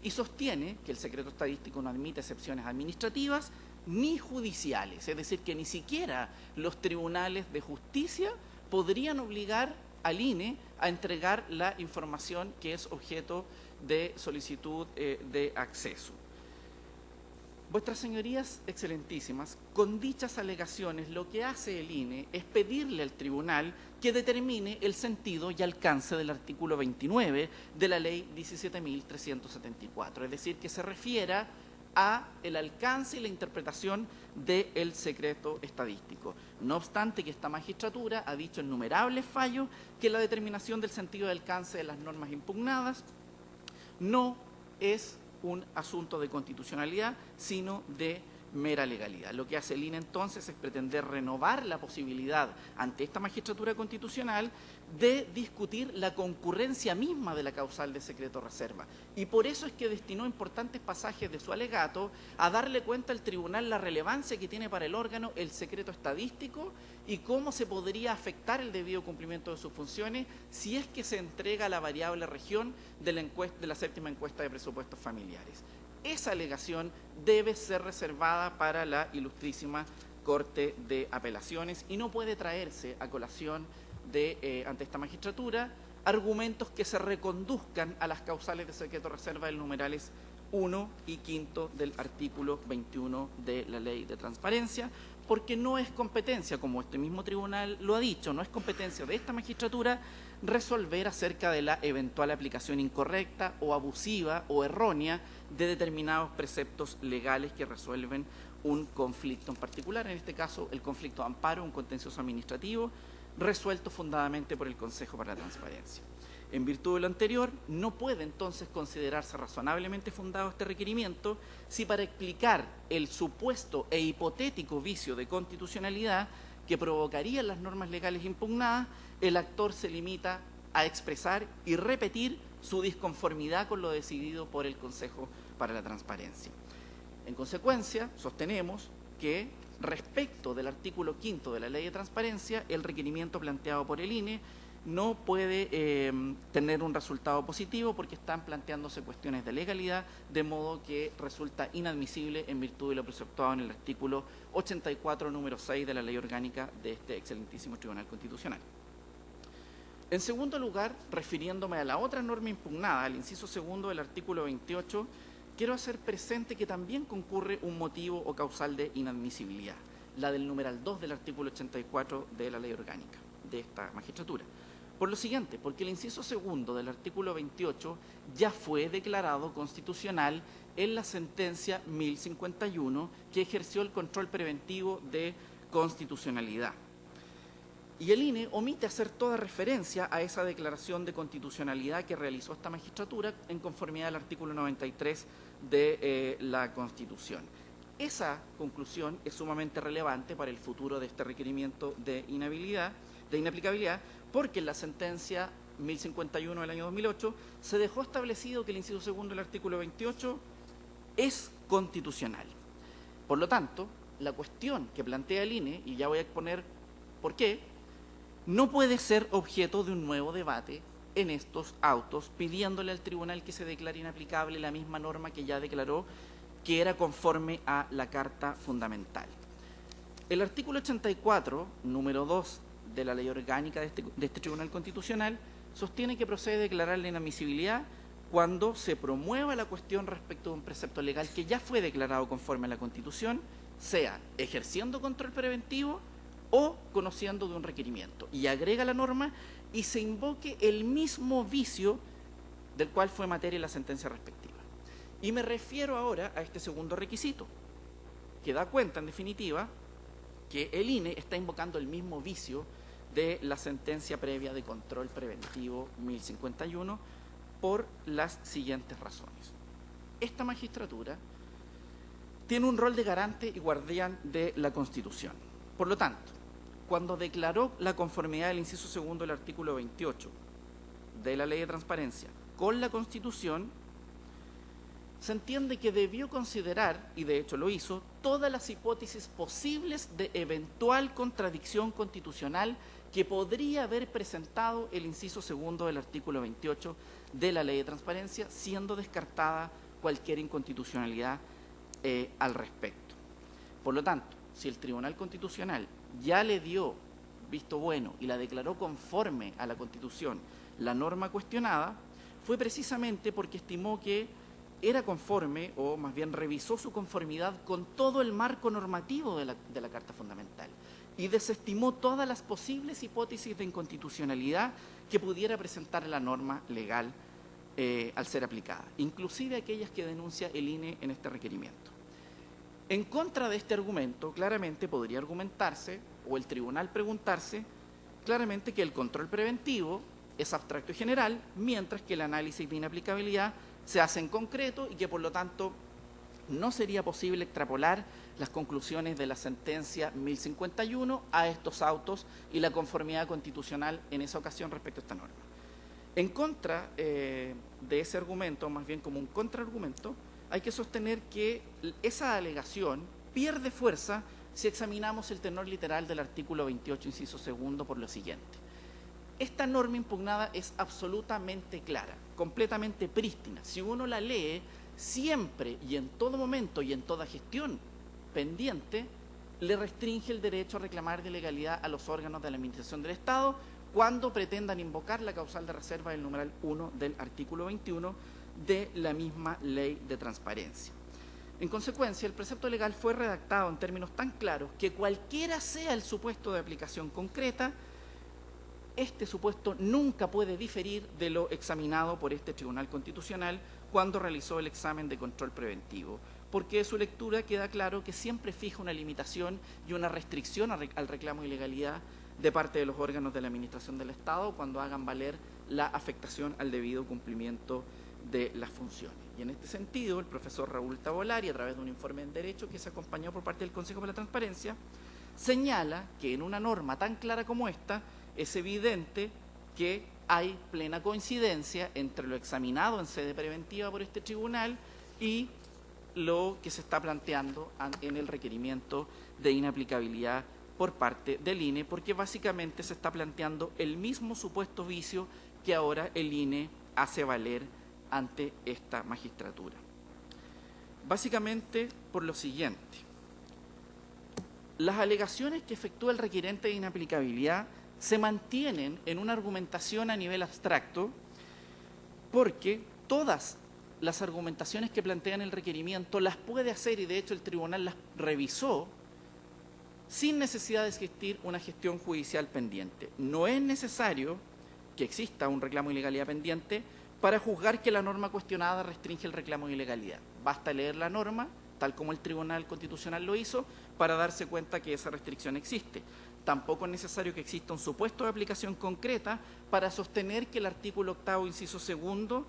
Y sostiene que el secreto estadístico no admite excepciones administrativas ni judiciales, es decir, que ni siquiera los tribunales de justicia podrían obligar al INE a entregar la información que es objeto de solicitud de acceso. Vuestras señorías excelentísimas, con dichas alegaciones lo que hace el INE es pedirle al tribunal que determine el sentido y alcance del artículo 29 de la ley 17.374, es decir, que se refiera a el alcance y la interpretación del secreto estadístico. No obstante que esta magistratura ha dicho en innumerables fallos que la determinación del sentido y alcance de las normas impugnadas no es un asunto de constitucionalidad, sino de mera legalidad. Lo que hace el INE entonces es pretender renovar la posibilidad ante esta magistratura constitucional de discutir la concurrencia misma de la causal de secreto reserva. Y por eso es que destinó importantes pasajes de su alegato a darle cuenta al tribunal la relevancia que tiene para el órgano el secreto estadístico y cómo se podría afectar el debido cumplimiento de sus funciones si es que se entrega la variable región de la séptima encuesta de presupuestos familiares. Esa alegación debe ser reservada para la ilustrísima Corte de Apelaciones y no puede traerse a colación ante esta magistratura argumentos que se reconduzcan a las causales de secreto reserva del numerales 1 y 5 del artículo 21 de la Ley de Transparencia, porque no es competencia, como este mismo tribunal lo ha dicho, no es competencia de esta magistratura resolver acerca de la eventual aplicación incorrecta o abusiva o errónea de determinados preceptos legales que resuelven un conflicto en particular, en este caso el conflicto de amparo, un contencioso administrativo, resuelto fundadamente por el Consejo para la Transparencia. En virtud de lo anterior, no puede entonces considerarse razonablemente fundado este requerimiento si para explicar el supuesto e hipotético vicio de constitucionalidad que provocarían las normas legales impugnadas, el actor se limita a expresar y repetir su disconformidad con lo decidido por el Consejo para la Transparencia. En consecuencia, sostenemos que respecto del artículo 5 de la Ley de Transparencia, el requerimiento planteado por el INE no puede tener un resultado positivo porque están planteándose cuestiones de legalidad, de modo que resulta inadmisible en virtud de lo preceptuado en el artículo 84, número 6 de la Ley Orgánica de este excelentísimo Tribunal Constitucional. En segundo lugar, refiriéndome a la otra norma impugnada, al inciso segundo del artículo 28, quiero hacer presente que también concurre un motivo o causal de inadmisibilidad, la del numeral 2 del artículo 84 de la Ley Orgánica de esta magistratura. Por lo siguiente, porque el inciso segundo del artículo 28 ya fue declarado constitucional en la sentencia 1051 que ejerció el control preventivo de constitucionalidad. Y el INE omite hacer toda referencia a esa declaración de constitucionalidad que realizó esta magistratura en conformidad al artículo 93 de la Constitución. Esa conclusión es sumamente relevante para el futuro de este requerimiento de inaplicabilidad, porque en la sentencia 1051 del año 2008 se dejó establecido que el inciso segundo del artículo 28 es constitucional. Por lo tanto, la cuestión que plantea el INE, y ya voy a exponer por qué, no puede ser objeto de un nuevo debate en estos autos, pidiéndole al tribunal que se declare inaplicable la misma norma que ya declaró que era conforme a la Carta Fundamental. El artículo 84, número 2 de la Ley Orgánica de este Tribunal Constitucional, sostiene que procede a declarar la inadmisibilidad cuando se promueva la cuestión respecto de un precepto legal que ya fue declarado conforme a la Constitución, sea ejerciendo control preventivo o conociendo de un requerimiento. Y agrega la norma y se invoque el mismo vicio del cual fue materia la sentencia respectiva. Y me refiero ahora a este segundo requisito, que da cuenta, en definitiva, que el INE está invocando el mismo vicio de la sentencia previa de control preventivo 1051, por las siguientes razones. Esta magistratura tiene un rol de garante y guardián de la Constitución. Por lo tanto, cuando declaró la conformidad del inciso segundo del artículo 28 de la Ley de Transparencia con la Constitución, se entiende que debió considerar, y de hecho lo hizo, todas las hipótesis posibles de eventual contradicción constitucional que podría haber presentado el inciso segundo del artículo 28 de la Ley de Transparencia, siendo descartada cualquier inconstitucionalidad al respecto. Por lo tanto, si el Tribunal Constitucional ya le dio visto bueno y la declaró conforme a la Constitución la norma cuestionada, fue precisamente porque estimó que era conforme, o más bien revisó su conformidad con todo el marco normativo de la Carta Fundamental y desestimó todas las posibles hipótesis de inconstitucionalidad que pudiera presentar la norma legal al ser aplicada, inclusive aquellas que denuncia el INE en este requerimiento. En contra de este argumento, claramente podría argumentarse, o el tribunal preguntarse, claramente que el control preventivo es abstracto y general, mientras que el análisis de inaplicabilidad se hace en concreto y que por lo tanto no sería posible extrapolar las conclusiones de la sentencia 1051 a estos autos y la conformidad constitucional en esa ocasión respecto a esta norma. En contra de ese argumento, más bien como un contraargumento, hay que sostener que esa alegación pierde fuerza si examinamos el tenor literal del artículo 28, inciso segundo, por lo siguiente. Esta norma impugnada es absolutamente clara, completamente prístina. Si uno la lee, siempre y en todo momento y en toda gestión pendiente, le restringe el derecho a reclamar de ilegalidad a los órganos de la Administración del Estado cuando pretendan invocar la causal de reserva del numeral 1 del artículo 21 de la misma Ley de Transparencia. En consecuencia, el precepto legal fue redactado en términos tan claros que cualquiera sea el supuesto de aplicación concreta, este supuesto nunca puede diferir de lo examinado por este Tribunal Constitucional cuando realizó el examen de control preventivo, porque de su lectura queda claro que siempre fija una limitación y una restricción al reclamo de ilegalidad de parte de los órganos de la Administración del Estado cuando hagan valer la afectación al debido cumplimiento de las funciones. Y en este sentido, el profesor Raúl Tavolari, a través de un informe en Derecho que se acompañó por parte del Consejo para la Transparencia, señala que en una norma tan clara como esta, es evidente que hay plena coincidencia entre lo examinado en sede preventiva por este tribunal y lo que se está planteando en el requerimiento de inaplicabilidad por parte del INE, porque básicamente se está planteando el mismo supuesto vicio que ahora el INE hace valer ante esta magistratura. Básicamente por lo siguiente: las alegaciones que efectúa el requerente de inaplicabilidad se mantienen en una argumentación a nivel abstracto porque todas las argumentaciones que plantean el requerimiento las puede hacer, y de hecho el tribunal las revisó, sin necesidad de existir una gestión judicial pendiente. No es necesario que exista un reclamo de ilegalidad pendiente para juzgar que la norma cuestionada restringe el reclamo de ilegalidad. Basta leer la norma, tal como el Tribunal Constitucional lo hizo, para darse cuenta que esa restricción existe. Tampoco es necesario que exista un supuesto de aplicación concreta para sostener que el artículo 8º, inciso segundo,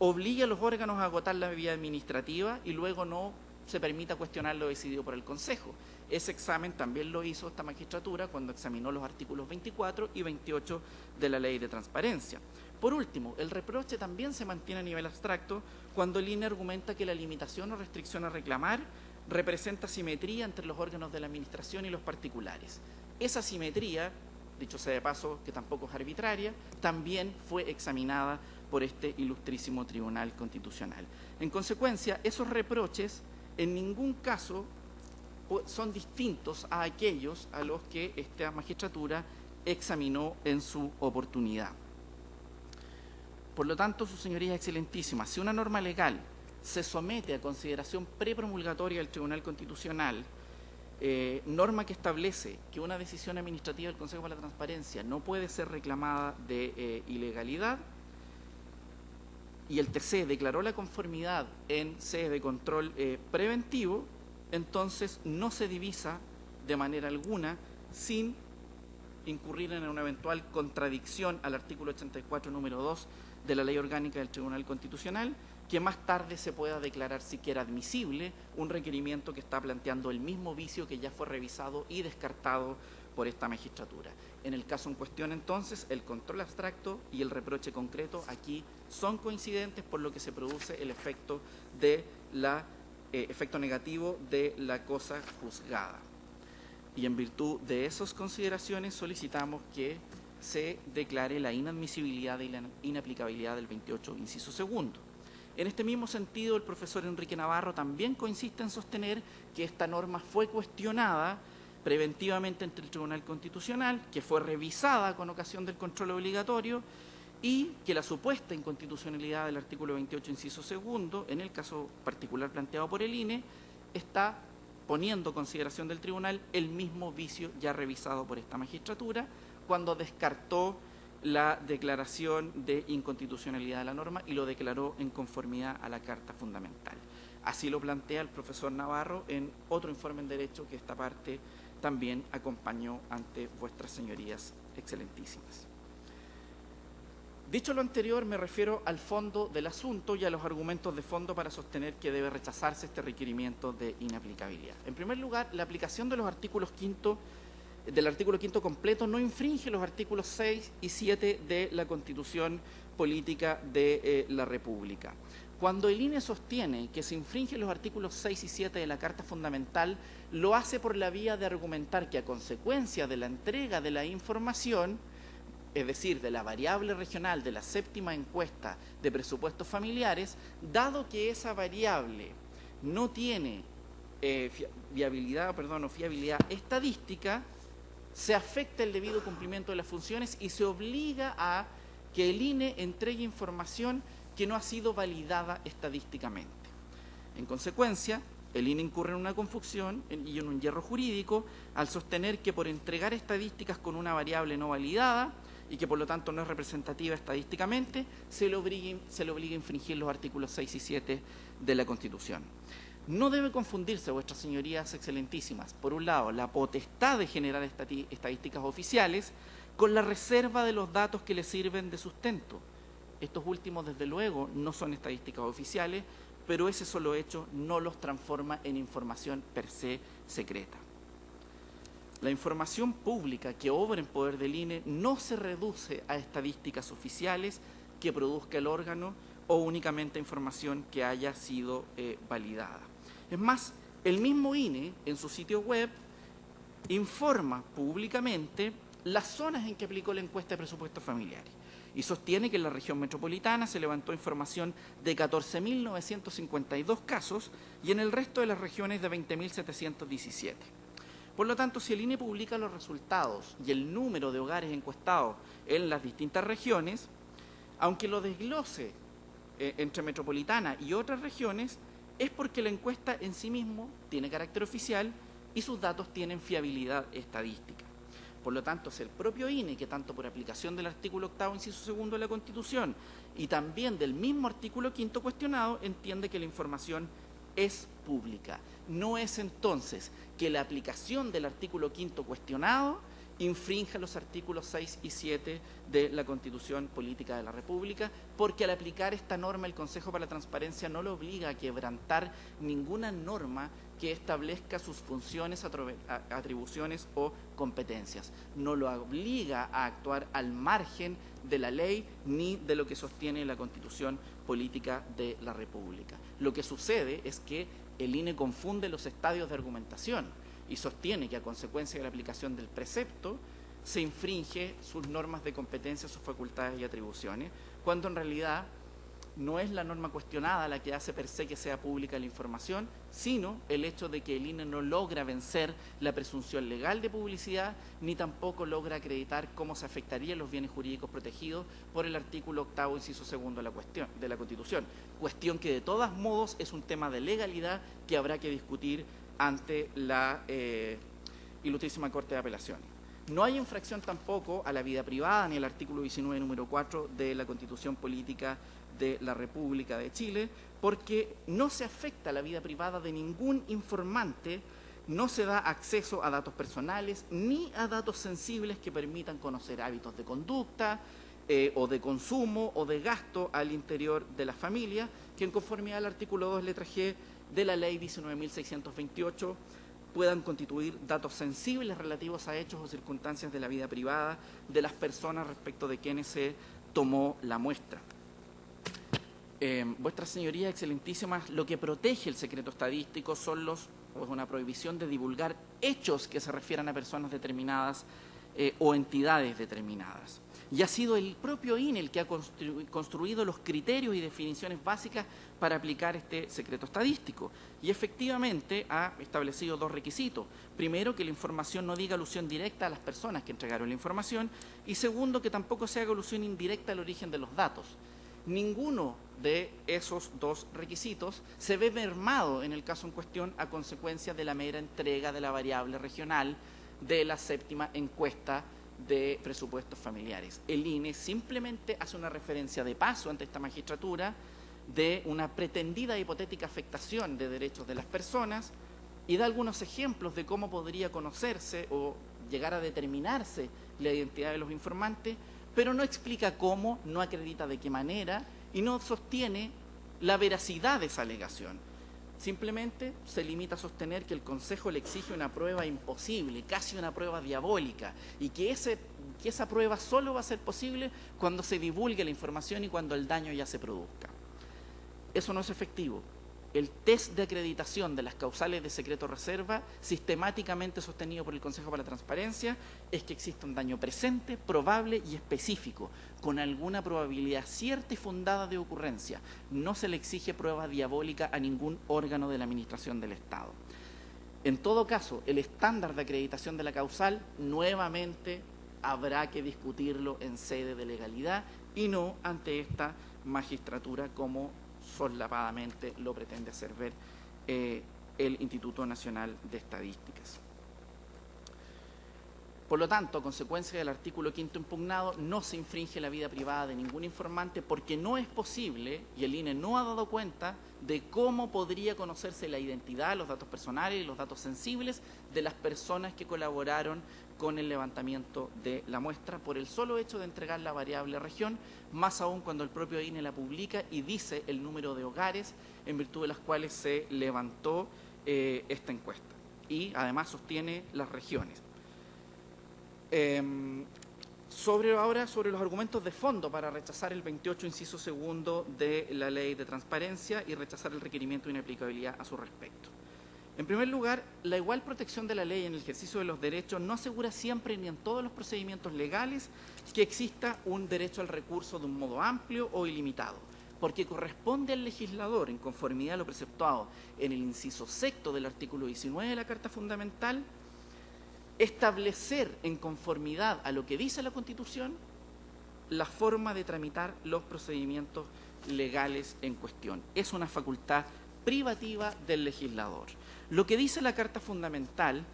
obligue a los órganos a agotar la vía administrativa y luego no se permita cuestionar lo decidido por el Consejo. Ese examen también lo hizo esta magistratura cuando examinó los artículos 24 y 28 de la Ley de Transparencia. Por último, el reproche también se mantiene a nivel abstracto cuando el INE argumenta que la limitación o restricción a reclamar representa simetría entre los órganos de la Administración y los particulares. Esa simetría, dicho sea de paso que tampoco es arbitraria, también fue examinada por este ilustrísimo Tribunal Constitucional. En consecuencia, esos reproches en ningún caso son distintos a aquellos a los que esta magistratura examinó en su oportunidad. Por lo tanto, sus señorías excelentísimas, si una norma legal se somete a consideración prepromulgatoria del Tribunal Constitucional, norma que establece que una decisión administrativa del Consejo para la Transparencia no puede ser reclamada de ilegalidad, y el TC declaró la conformidad en sede de control preventivo, entonces no se divisa de manera alguna sin incurrir en una eventual contradicción al artículo 84, número 2 de la Ley Orgánica del Tribunal Constitucional, que más tarde se pueda declarar siquiera admisible un requerimiento que está planteando el mismo vicio que ya fue revisado y descartado por esta magistratura. En el caso en cuestión, entonces, el control abstracto y el reproche concreto aquí son coincidentes, por lo que se produce el efecto efecto negativo de la cosa juzgada. Y en virtud de esas consideraciones solicitamos que se declare la inadmisibilidad y la inaplicabilidad del 28, inciso segundo. En este mismo sentido, el profesor Enrique Navarro también coincide en sostener que esta norma fue cuestionada preventivamente ante el Tribunal Constitucional, que fue revisada con ocasión del control obligatorio y que la supuesta inconstitucionalidad del artículo 28, inciso segundo, en el caso particular planteado por el INE, está poniendo en consideración del tribunal el mismo vicio ya revisado por esta magistratura cuando descartó la declaración de inconstitucionalidad de la norma y lo declaró en conformidad a la Carta Fundamental. Así lo plantea el profesor Navarro en otro informe en Derecho que esta parte también acompañó ante vuestras señorías excelentísimas. Dicho lo anterior, me refiero al fondo del asunto y a los argumentos de fondo para sostener que debe rechazarse este requerimiento de inaplicabilidad. En primer lugar, la aplicación de los artículos del artículo quinto completo no infringe los artículos 6 y 7 de la Constitución Política de la República. Cuando el INE sostiene que se infringen los artículos 6 y 7 de la Carta Fundamental, lo hace por la vía de argumentar que a consecuencia de la entrega de la información, es decir, de la variable regional de la séptima encuesta de presupuestos familiares, dado que esa variable no tiene fiabilidad estadística, se afecta el debido cumplimiento de las funciones y se obliga a que el INE entregue información que no ha sido validada estadísticamente. En consecuencia, el INE incurre en una confusión y en un yerro jurídico al sostener que por entregar estadísticas con una variable no validada y que por lo tanto no es representativa estadísticamente, se le obliga a infringir los artículos 6 y 7 de la Constitución. No debe confundirse, vuestras señorías excelentísimas, por un lado, la potestad de generar estadísticas oficiales con la reserva de los datos que le sirven de sustento. Estos últimos, desde luego, no son estadísticas oficiales, pero ese solo hecho no los transforma en información per se secreta. La información pública que obra en poder del INE no se reduce a estadísticas oficiales que produzca el órgano o únicamente a información que haya sido validada. Es más, el mismo INE, en su sitio web, informa públicamente las zonas en que aplicó la encuesta de presupuestos familiares y sostiene que en la región metropolitana se levantó información de 14.952 casos y en el resto de las regiones de 20.717. Por lo tanto, si el INE publica los resultados y el número de hogares encuestados en las distintas regiones, aunque lo desglose entre metropolitana y otras regiones, es porque la encuesta en sí mismo tiene carácter oficial y sus datos tienen fiabilidad estadística. Por lo tanto, es el propio INE que, tanto por aplicación del artículo 8º, inciso segundo de la Constitución y también del mismo artículo 5º cuestionado, entiende que la información es pública. No es entonces que la aplicación del artículo 5º cuestionado infringe los artículos 6 y 7 de la Constitución Política de la República, porque al aplicar esta norma el Consejo para la Transparencia no lo obliga a quebrantar ninguna norma que establezca sus funciones, atribuciones o competencias. No lo obliga a actuar al margen de la ley ni de lo que sostiene la Constitución Política de la República. Lo que sucede es que el INE confunde los estadios de argumentación y sostiene que a consecuencia de la aplicación del precepto se infringe sus normas de competencia, sus facultades y atribuciones, cuando en realidad no es la norma cuestionada la que hace per se que sea pública la información, sino el hecho de que el INE no logra vencer la presunción legal de publicidad, ni tampoco logra acreditar cómo se afectarían los bienes jurídicos protegidos por el artículo 8º, inciso segundo de la Constitución, cuestión que de todos modos es un tema de legalidad que habrá que discutir ante la Ilustrísima Corte de Apelaciones. No hay infracción tampoco a la vida privada ni al artículo 19, número 4 de la Constitución Política de la República de Chile, porque no se afecta la vida privada de ningún informante, no se da acceso a datos personales ni a datos sensibles que permitan conocer hábitos de conducta, o de consumo o de gasto al interior de la familia, que en conformidad al artículo 2, letra G de la Ley 19.628, puedan constituir datos sensibles relativos a hechos o circunstancias de la vida privada de las personas respecto de quienes se tomó la muestra. Vuestra Señoría, excelentísimas, lo que protege el secreto estadístico son una prohibición de divulgar hechos que se refieran a personas determinadas o entidades determinadas. Y ha sido el propio INE el que ha construido los criterios y definiciones básicas para aplicar este secreto estadístico. Y efectivamente ha establecido dos requisitos. Primero, que la información no diga alusión directa a las personas que entregaron la información. Y segundo, que tampoco se haga alusión indirecta al origen de los datos. Ninguno de esos dos requisitos se ve mermado en el caso en cuestión a consecuencia de la mera entrega de la variable regional de la 7ª encuesta de presupuestos familiares. El INE simplemente hace una referencia de paso ante esta magistratura de una pretendida hipotética afectación de derechos de las personas y da algunos ejemplos de cómo podría conocerse o llegar a determinarse la identidad de los informantes, pero no explica cómo, no acredita de qué manera y no sostiene la veracidad de esa alegación. Simplemente se limita a sostener que el Consejo le exige una prueba imposible, casi una prueba diabólica, y que esa prueba solo va a ser posible cuando se divulgue la información y cuando el daño ya se produzca. Eso no es efectivo. El test de acreditación de las causales de secreto reserva, sistemáticamente sostenido por el Consejo para la Transparencia, es que existe un daño presente, probable y específico, con alguna probabilidad cierta y fundada de ocurrencia. No se le exige prueba diabólica a ningún órgano de la Administración del Estado. En todo caso, el estándar de acreditación de la causal, nuevamente habrá que discutirlo en sede de legalidad y no ante esta magistratura como solapadamente lo pretende hacer ver el Instituto Nacional de Estadísticas. Por lo tanto, a consecuencia del artículo 5º impugnado, no se infringe la vida privada de ningún informante porque no es posible, y el INE no ha dado cuenta, de cómo podría conocerse la identidad, los datos personales y los datos sensibles de las personas que colaboraron con el levantamiento de la muestra por el solo hecho de entregar la variable región, más aún cuando el propio INE la publica y dice el número de hogares en virtud de las cuales se levantó esta encuesta. Y además sostiene las regiones. Sobre los argumentos de fondo para rechazar el 28 inciso segundo de la Ley de Transparencia y rechazar el requerimiento de inaplicabilidad a su respecto. En primer lugar, la igual protección de la ley en el ejercicio de los derechos no asegura siempre ni en todos los procedimientos legales que exista un derecho al recurso de un modo amplio o ilimitado, porque corresponde al legislador, en conformidad a lo preceptuado en el inciso 6º del artículo 19 de la Carta Fundamental, establecer en conformidad a lo que dice la Constitución la forma de tramitar los procedimientos legales en cuestión. Es una facultad privativa del legislador. Lo que dice la Carta Fundamental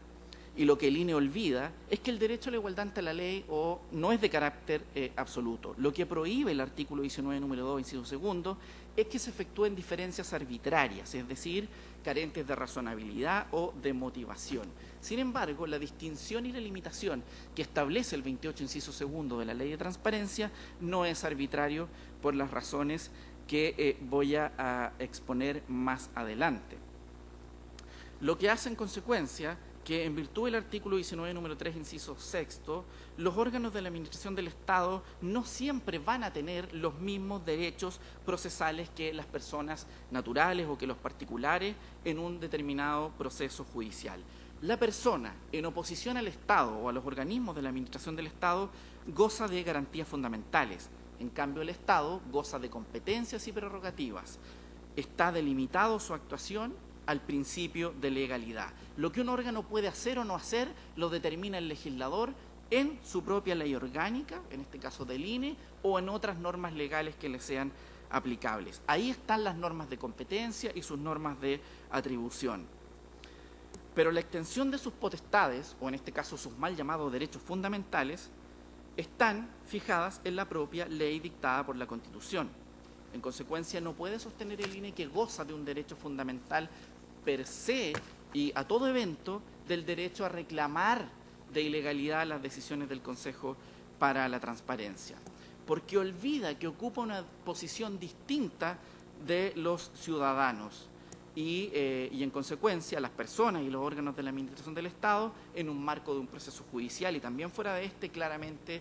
y lo que el INE olvida es que el derecho a la igualdad ante la ley no es de carácter absoluto. Lo que prohíbe el artículo 19, número 2, inciso segundo, es que se efectúen diferencias arbitrarias, es decir, carentes de razonabilidad o de motivación. Sin embargo, la distinción y la limitación que establece el 28, inciso segundo de la Ley de Transparencia no es arbitrario por las razones que voy a exponer más adelante. Lo que hace en consecuencia que en virtud del artículo 19, número 3, inciso sexto, los órganos de la Administración del Estado no siempre van a tener los mismos derechos procesales que las personas naturales o que los particulares en un determinado proceso judicial. La persona, en oposición al Estado o a los organismos de la Administración del Estado, goza de garantías fundamentales. En cambio, el Estado goza de competencias y prerrogativas. Está delimitado su actuación al principio de legalidad. Lo que un órgano puede hacer o no hacer lo determina el legislador en su propia ley orgánica, en este caso del INE, o en otras normas legales que le sean aplicables. Ahí están las normas de competencia y sus normas de atribución. Pero la extensión de sus potestades, o en este caso sus mal llamados derechos fundamentales, están fijadas en la propia ley dictada por la Constitución. En consecuencia, no puede sostener el INE que goza de un derecho fundamental per se y a todo evento del derecho a reclamar de ilegalidad las decisiones del Consejo para la Transparencia. porque olvida que ocupa una posición distinta de los ciudadanos y en consecuencia las personas y los órganos de la administración del Estado, en un marco de un proceso judicial y también fuera de este, claramente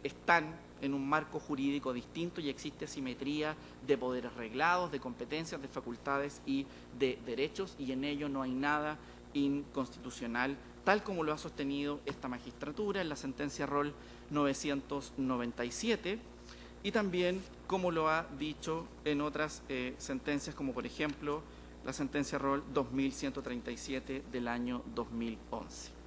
están en un marco jurídico distinto y existe asimetría de poderes reglados, de competencias, de facultades y de derechos, y en ello no hay nada inconstitucional, tal como lo ha sostenido esta magistratura en la sentencia Rol 997 y también como lo ha dicho en otras sentencias, como por ejemplo la sentencia Rol 2137 del año 2011.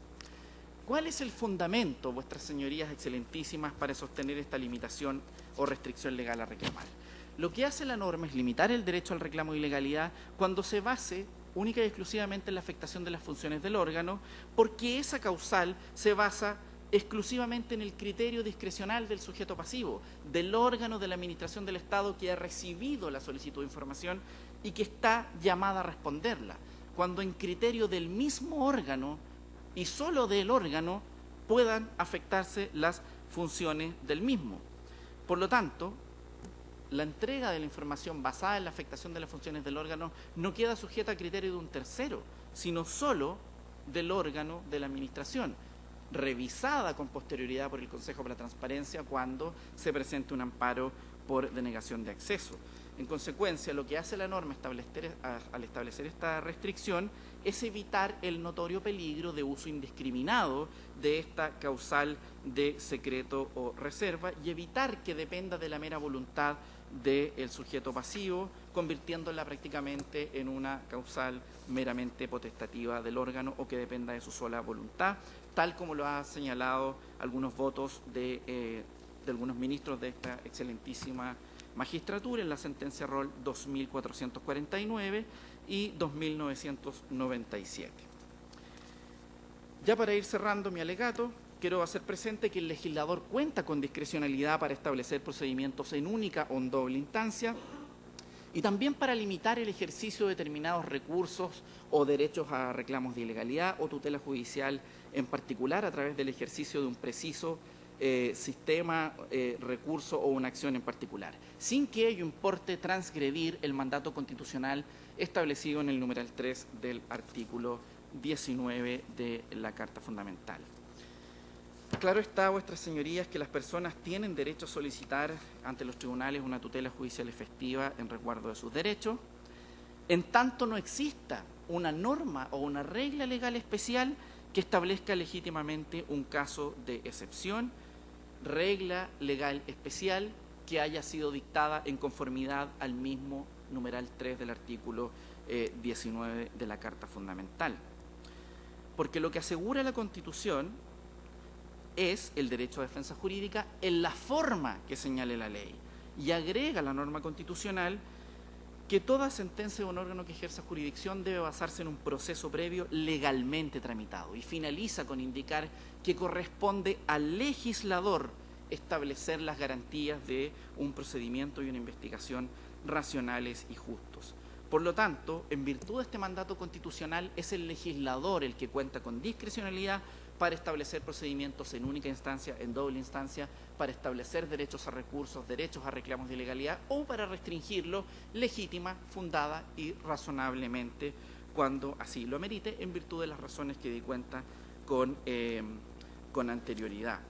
¿Cuál es el fundamento, vuestras señorías excelentísimas, para sostener esta limitación o restricción legal a reclamar? Lo que hace la norma es limitar el derecho al reclamo de ilegalidad cuando se base única y exclusivamente en la afectación de las funciones del órgano, porque esa causal se basa exclusivamente en el criterio discrecional del sujeto pasivo, del órgano de la administración del Estado que ha recibido la solicitud de información y que está llamada a responderla, cuando en criterio del mismo órgano y solo del órgano puedan afectarse las funciones del mismo. Por lo tanto, la entrega de la información basada en la afectación de las funciones del órgano no queda sujeta a criterio de un tercero, sino solo del órgano de la administración, revisada con posterioridad por el Consejo para la Transparencia cuando se presente un amparo por denegación de acceso. En consecuencia, lo que hace la norma al establecer esta restricción es evitar el notorio peligro de uso indiscriminado de esta causal de secreto o reserva y evitar que dependa de la mera voluntad del sujeto pasivo, convirtiéndola prácticamente en una causal meramente potestativa del órgano o que dependa de su sola voluntad, tal como lo ha señalado algunos votos de algunos ministros de esta excelentísima magistratura en la sentencia Rol 2449 y 2997. Ya para ir cerrando mi alegato, quiero hacer presente que el legislador cuenta con discrecionalidad para establecer procedimientos en única o en doble instancia y también para limitar el ejercicio de determinados recursos o derechos a reclamos de ilegalidad o tutela judicial en particular a través del ejercicio de un preciso sistema, recurso o una acción en particular, sin que ello importe transgredir el mandato constitucional establecido en el numeral 3 del artículo 19 de la Carta Fundamental. Claro está, vuestras señorías, que las personas tienen derecho a solicitar ante los tribunales una tutela judicial efectiva en resguardo de sus derechos, en tanto no exista una norma o una regla legal especial que establezca legítimamente un caso de excepción, regla legal especial que haya sido dictada en conformidad al mismo numeral 3 del artículo 19 de la Carta Fundamental. Porque lo que asegura la Constitución es el derecho a defensa jurídica en la forma que señale la ley y agrega la norma constitucional que toda sentencia de un órgano que ejerza jurisdicción debe basarse en un proceso previo legalmente tramitado y finaliza con indicar que corresponde al legislador establecer las garantías de un procedimiento y una investigación racionales y justos. Por lo tanto, en virtud de este mandato constitucional, es el legislador el que cuenta con discrecionalidad para establecer procedimientos en única instancia, en doble instancia, para establecer derechos a recursos, derechos a reclamos de ilegalidad o para restringirlo legítima, fundada y razonablemente cuando así lo amerite, en virtud de las razones que di cuenta con anterioridad.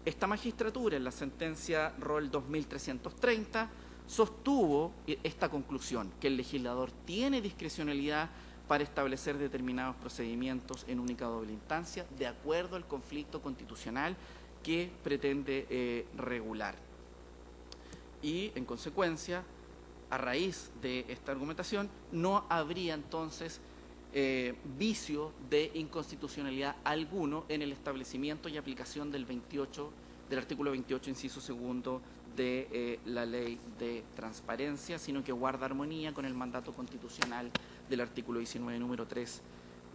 Esta magistratura, en la sentencia Rol 2330, sostuvo esta conclusión, que el legislador tiene discrecionalidad para establecer determinados procedimientos en única o doble instancia, de acuerdo al conflicto constitucional que pretende regular. Y, en consecuencia, a raíz de esta argumentación, no habría entonces vicio de inconstitucionalidad alguno en el establecimiento y aplicación del artículo 28, inciso segundo, de la Ley de Transparencia, sino que guarda armonía con el mandato constitucional del artículo 19, número 3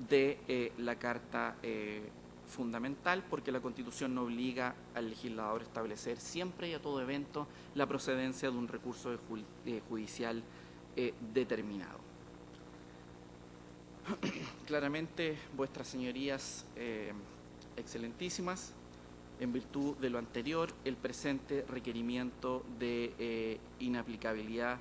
de la Carta Fundamental, porque la Constitución no obliga al legislador a establecer siempre y a todo evento la procedencia de un recurso judicial determinado. Claramente, vuestras señorías excelentísimas, En virtud de lo anterior, el presente requerimiento de inaplicabilidad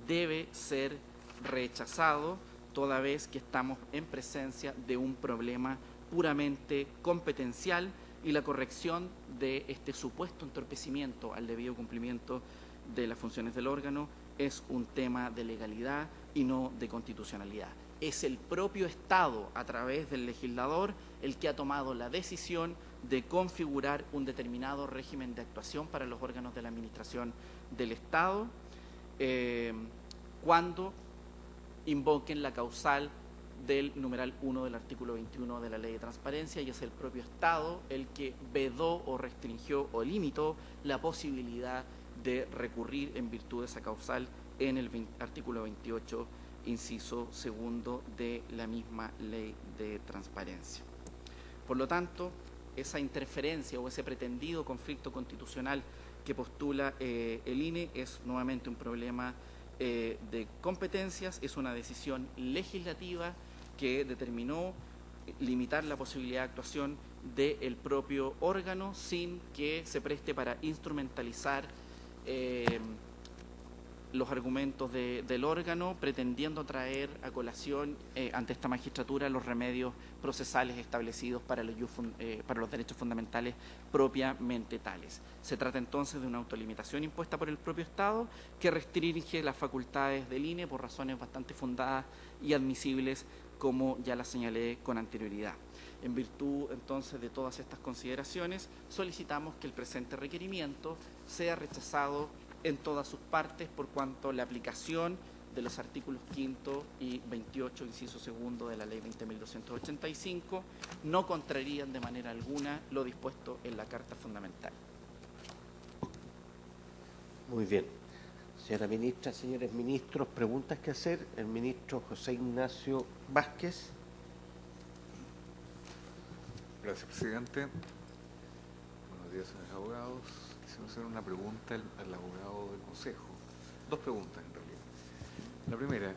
debe ser rechazado, toda vez que estamos en presencia de un problema puramente competencial y la corrección de este supuesto entorpecimiento al debido cumplimiento de las funciones del órgano es un tema de legalidad y no de constitucionalidad. Es el propio Estado, a través del legislador, el que ha tomado la decisión de configurar un determinado régimen de actuación para los órganos de la administración del Estado cuando invoquen la causal del numeral 1 del artículo 21 de la Ley de Transparencia, y es el propio Estado el que vedó o restringió o limitó la posibilidad de recurrir en virtud de esa causal en el artículo 28, inciso segundo de la misma Ley de Transparencia. Por lo tanto, esa interferencia o ese pretendido conflicto constitucional que postula el INE es nuevamente un problema de competencias, es una decisión legislativa que determinó limitar la posibilidad de actuación del propio órgano sin que se preste para instrumentalizar los argumentos del órgano, pretendiendo traer a colación ante esta magistratura los remedios procesales establecidos para los derechos fundamentales propiamente tales. Se trata entonces de una autolimitación impuesta por el propio Estado que restringe las facultades del INE por razones bastante fundadas y admisibles, como ya las señalé con anterioridad. En virtud entonces de todas estas consideraciones, solicitamos que el presente requerimiento sea rechazado en todas sus partes, por cuanto la aplicación de los artículos 5 y 28, inciso segundo de la Ley 20.285, no contrarían de manera alguna lo dispuesto en la Carta Fundamental. Muy bien. Señora ministra, señores ministros, preguntas que hacer. El ministro José Ignacio Vázquez. Gracias, presidente. Buenos días, señores abogados. Quisiera hacer una pregunta al abogado del Consejo. Dos preguntas, en realidad. La primera,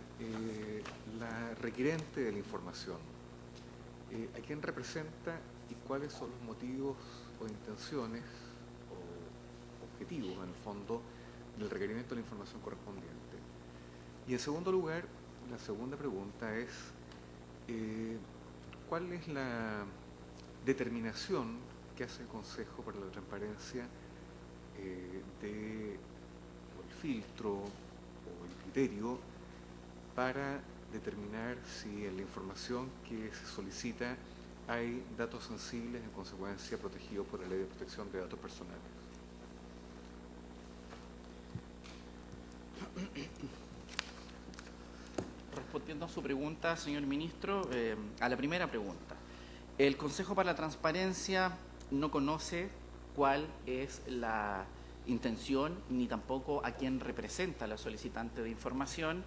la requerente de la información, ¿a quién representa y cuáles son los motivos o intenciones o objetivos, en el fondo, del requerimiento de la información correspondiente? Y en segundo lugar, la segunda pregunta es, ¿cuál es la determinación que hace el Consejo para la Transparencia de el filtro o el criterio para determinar si en la información que se solicita hay datos sensibles, en consecuencia protegidos por la Ley de Protección de Datos Personales? Respondiendo a su pregunta, señor ministro, a la primera pregunta, el Consejo para la Transparencia no conoce cuál es la intención ni tampoco a quién representa la solicitante de información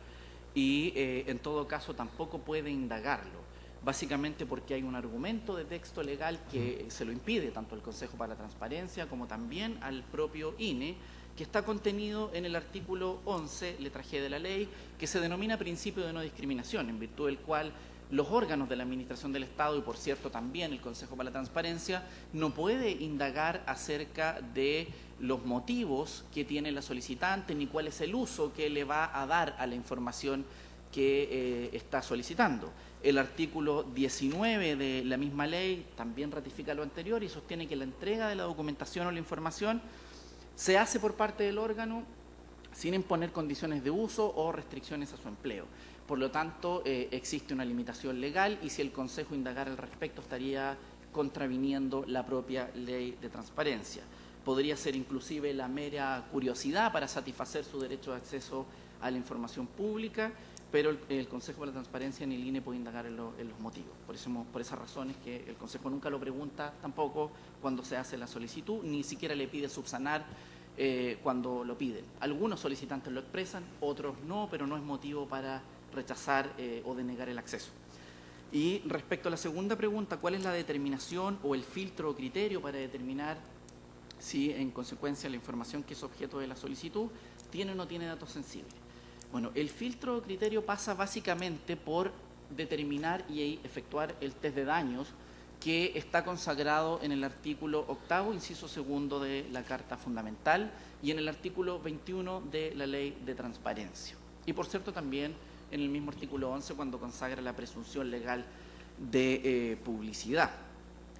y en todo caso tampoco puede indagarlo, básicamente porque hay un argumento de texto legal que se lo impide tanto al Consejo para la Transparencia como también al propio INE, que está contenido en el artículo 11, letra G de la ley, que se denomina principio de no discriminación, en virtud del cual los órganos de la Administración del Estado, y por cierto también el Consejo para la Transparencia, no puede indagar acerca de los motivos que tiene la solicitante ni cuál es el uso que le va a dar a la información que está solicitando. El artículo 19 de la misma ley también ratifica lo anterior y sostiene que la entrega de la documentación o la información se hace por parte del órgano sin imponer condiciones de uso o restricciones a su empleo. Por lo tanto, existe una limitación legal y si el Consejo indagara al respecto estaría contraviniendo la propia Ley de Transparencia. Podría ser inclusive la mera curiosidad para satisfacer su derecho de acceso a la información pública, pero el Consejo para la Transparencia ni el INE puede indagar en los motivos. Por esas razones que el Consejo nunca lo pregunta tampoco cuando se hace la solicitud, ni siquiera le pide subsanar cuando lo piden. Algunos solicitantes lo expresan, otros no, pero no es motivo para rechazar o denegar el acceso. Y respecto a la segunda pregunta, ¿cuál es la determinación o el filtro o criterio para determinar si en consecuencia la información que es objeto de la solicitud tiene o no tiene datos sensibles? Bueno, el filtro o criterio pasa básicamente por determinar y efectuar el test de daños que está consagrado en el artículo 8º, inciso 2 de la Carta Fundamental y en el artículo 21 de la Ley de Transparencia. Y por cierto también en el mismo artículo 11 cuando consagra la presunción legal de publicidad,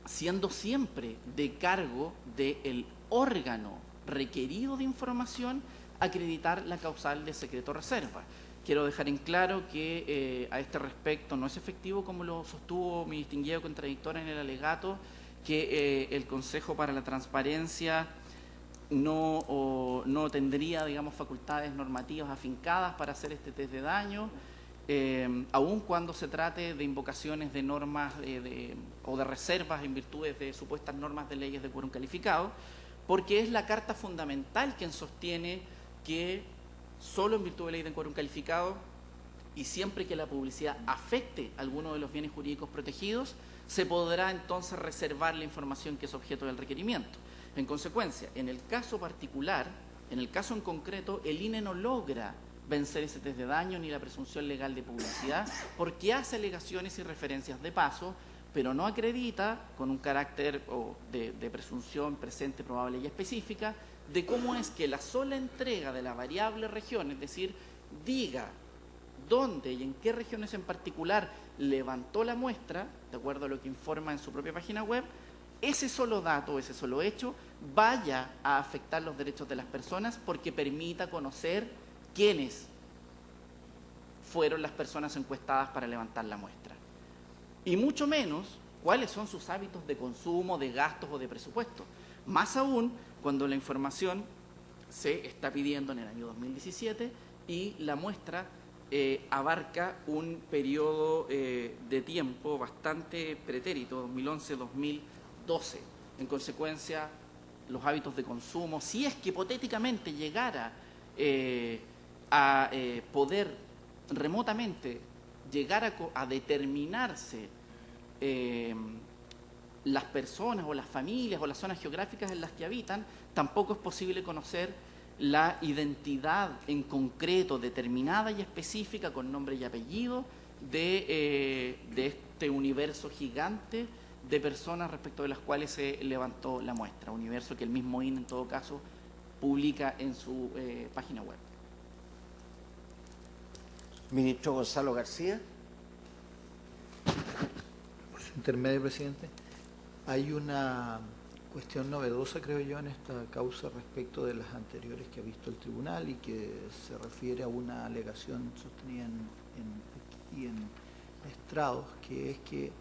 siendo siempre de cargo del órgano requerido de información acreditar la causal de secreto reserva. Quiero dejar en claro que a este respecto no es efectivo, como lo sostuvo mi distinguido contradictor en el alegato, que el Consejo para la Transparencia no tendría, digamos, facultades normativas afincadas para hacer este test de daño, aun cuando se trate de invocaciones de normas o de reservas en virtud de supuestas normas de leyes de quórum calificado, porque es la Carta Fundamental quien sostiene que solo en virtud de ley de quórum calificado y siempre que la publicidad afecte alguno de los bienes jurídicos protegidos, se podrá entonces reservar la información que es objeto del requerimiento. En consecuencia, en el caso particular, en el caso en concreto, el INE no logra vencer ese test de daño ni la presunción legal de publicidad porque hace alegaciones y referencias de paso, pero no acredita con un carácter de presunción presente, probable y específica de cómo es que la sola entrega de la variable región, es decir, diga dónde y en qué regiones en particular levantó la muestra, de acuerdo a lo que informa en su propia página web, ese solo dato, ese solo hecho, vaya a afectar los derechos de las personas porque permita conocer quiénes fueron las personas encuestadas para levantar la muestra. Y mucho menos cuáles son sus hábitos de consumo, de gastos o de presupuesto. Más aún cuando la información se está pidiendo en el año 2017 y la muestra abarca un periodo de tiempo bastante pretérito, 2011-2012. En consecuencia, los hábitos de consumo, si es que hipotéticamente llegara a poder remotamente llegar a determinarse las personas o las familias o las zonas geográficas en las que habitan, tampoco es posible conocer la identidad en concreto, determinada y específica, con nombre y apellido, de este universo gigante de personas respecto de las cuales se levantó la muestra, universo que el mismo INE en todo caso publica en su página web. Ministro Gonzalo García. Por su intermedio, presidente, hay una cuestión novedosa, creo yo, en esta causa respecto de las anteriores que ha visto el tribunal y que se refiere a una alegación sostenida en estrados, que es que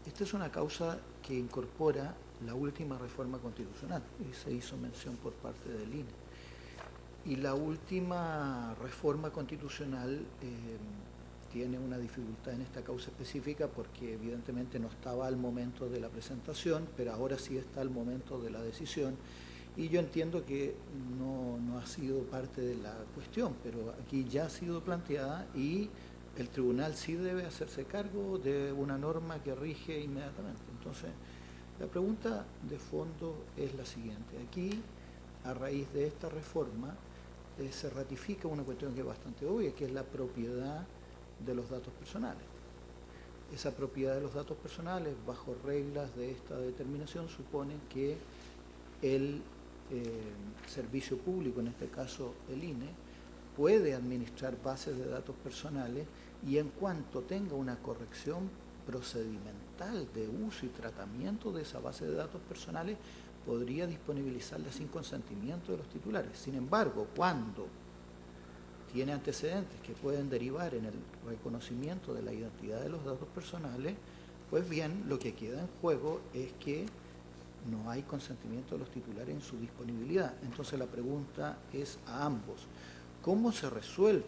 esta es una causa que incorpora la última reforma constitucional y se hizo mención por parte del INE. Y la última reforma constitucional tiene una dificultad en esta causa específica porque evidentemente no estaba al momento de la presentación, pero ahora sí está al momento de la decisión. Y yo entiendo que no ha sido parte de la cuestión, pero aquí ya ha sido planteada y el tribunal sí debe hacerse cargo de una norma que rige inmediatamente. Entonces, la pregunta de fondo es la siguiente. Aquí, a raíz de esta reforma, se ratifica una cuestión que es bastante obvia, que es la propiedad de los datos personales. Esa propiedad de los datos personales, bajo reglas de esta determinación, supone que el servicio público, en este caso el INE, puede administrar bases de datos personales y en cuanto tenga una corrección procedimental de uso y tratamiento de esa base de datos personales, podría disponibilizarla sin consentimiento de los titulares. Sin embargo, cuando tiene antecedentes que pueden derivar en el reconocimiento de la identidad de los datos personales, pues bien, lo que queda en juego es que no hay consentimiento de los titulares en su disponibilidad. Entonces la pregunta es a ambos, ¿cómo se resuelve?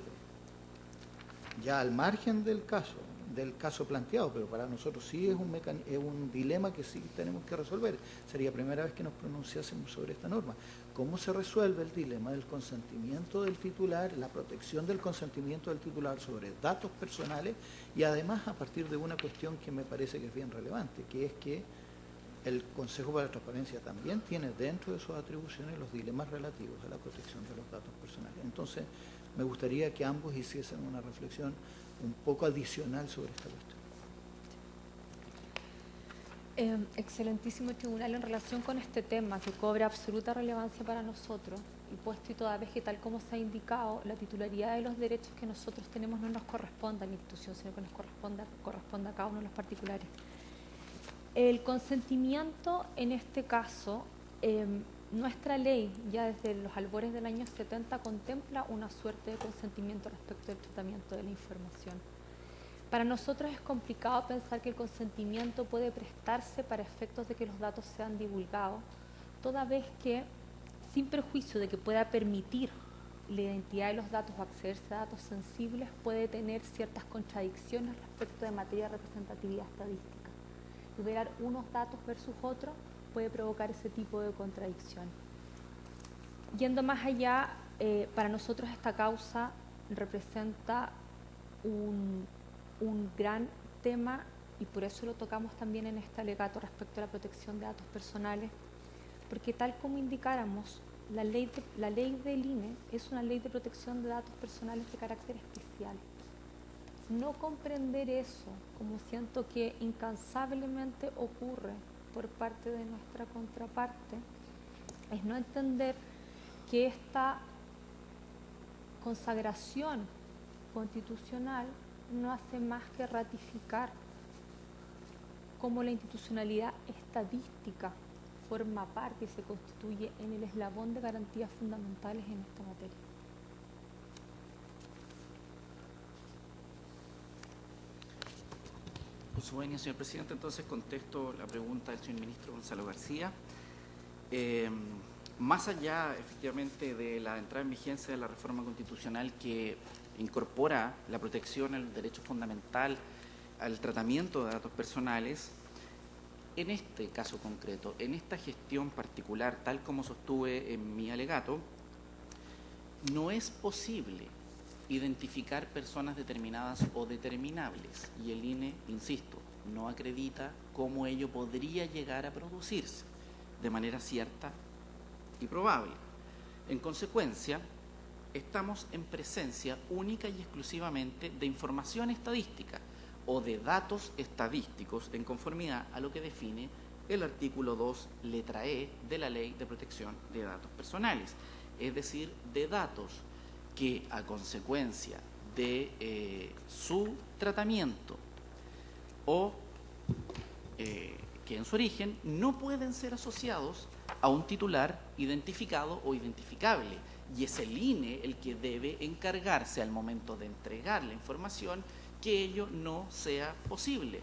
Ya al margen del caso planteado, pero para nosotros sí es un dilema que sí tenemos que resolver. Sería la primera vez que nos pronunciásemos sobre esta norma. ¿Cómo se resuelve el dilema del consentimiento del titular, la protección del consentimiento del titular sobre datos personales y además a partir de una cuestión que me parece que es bien relevante, que es que el Consejo para la Transparencia también tiene dentro de sus atribuciones los dilemas relativos a la protección de los datos personales? Entonces, me gustaría que ambos hiciesen una reflexión un poco adicional sobre esta cuestión. Excelentísimo tribunal, en relación con este tema que cobra absoluta relevancia para nosotros, y puesto y toda vez que, tal como se ha indicado, la titularidad de los derechos que nosotros tenemos no nos corresponde a la institución, sino que nos corresponde a cada uno de los particulares. El consentimiento, en este caso, nuestra ley, ya desde los albores del año 70, contempla una suerte de consentimiento respecto del tratamiento de la información. Para nosotros es complicado pensar que el consentimiento puede prestarse para efectos de que los datos sean divulgados, toda vez que, sin perjuicio de que pueda permitir la identidad de los datos o accederse a datos sensibles, puede tener ciertas contradicciones respecto de materia de representatividad estadística. Liberar unos datos versus otros puede provocar ese tipo de contradicción. Yendo más allá, para nosotros esta causa representa un gran tema, y por eso lo tocamos también en este alegato respecto a la protección de datos personales, porque tal como indicáramos, la ley del INE es una ley de protección de datos personales de carácter especial. No comprender eso, como siento que incansablemente ocurre por parte de nuestra contraparte, es no entender que esta consagración constitucional no hace más que ratificar cómo la institucionalidad estadística forma parte y se constituye en el eslabón de garantías fundamentales en esta materia. Con su venia, señor presidente, entonces contesto la pregunta del señor ministro Gonzalo García. Más allá, efectivamente, de la entrada en vigencia de la reforma constitucional que incorpora la protección al derecho fundamental al tratamiento de datos personales, en este caso concreto, en esta gestión particular, tal como sostuve en mi alegato, no es posible identificar personas determinadas o determinables, y el INE, insisto, no acredita cómo ello podría llegar a producirse de manera cierta y probable. En consecuencia, estamos en presencia única y exclusivamente de información estadística o de datos estadísticos en conformidad a lo que define el artículo 2, letra E, de la Ley de Protección de Datos Personales, es decir, de datos que a consecuencia de su tratamiento o que en su origen no pueden ser asociados a un titular identificado o identificable, y es el INE el que debe encargarse al momento de entregar la información que ello no sea posible.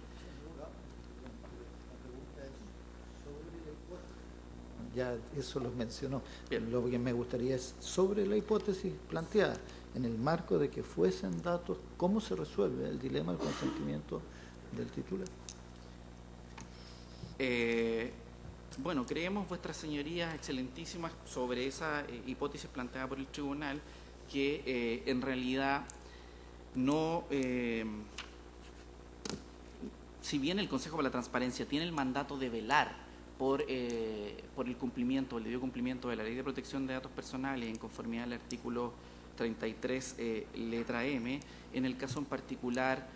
Ya eso lo mencionó. Bien. Lo que me gustaría es, sobre la hipótesis planteada, en el marco de que fuesen datos, ¿cómo se resuelve el dilema del consentimiento del titular? Bueno, creemos, vuestras señorías excelentísimas, sobre esa hipótesis planteada por el tribunal, que en realidad no, si bien el Consejo para la Transparencia tiene el mandato de velar por el cumplimiento, el debido cumplimiento de la Ley de Protección de Datos Personales en conformidad al artículo 33, letra M, en el caso en particular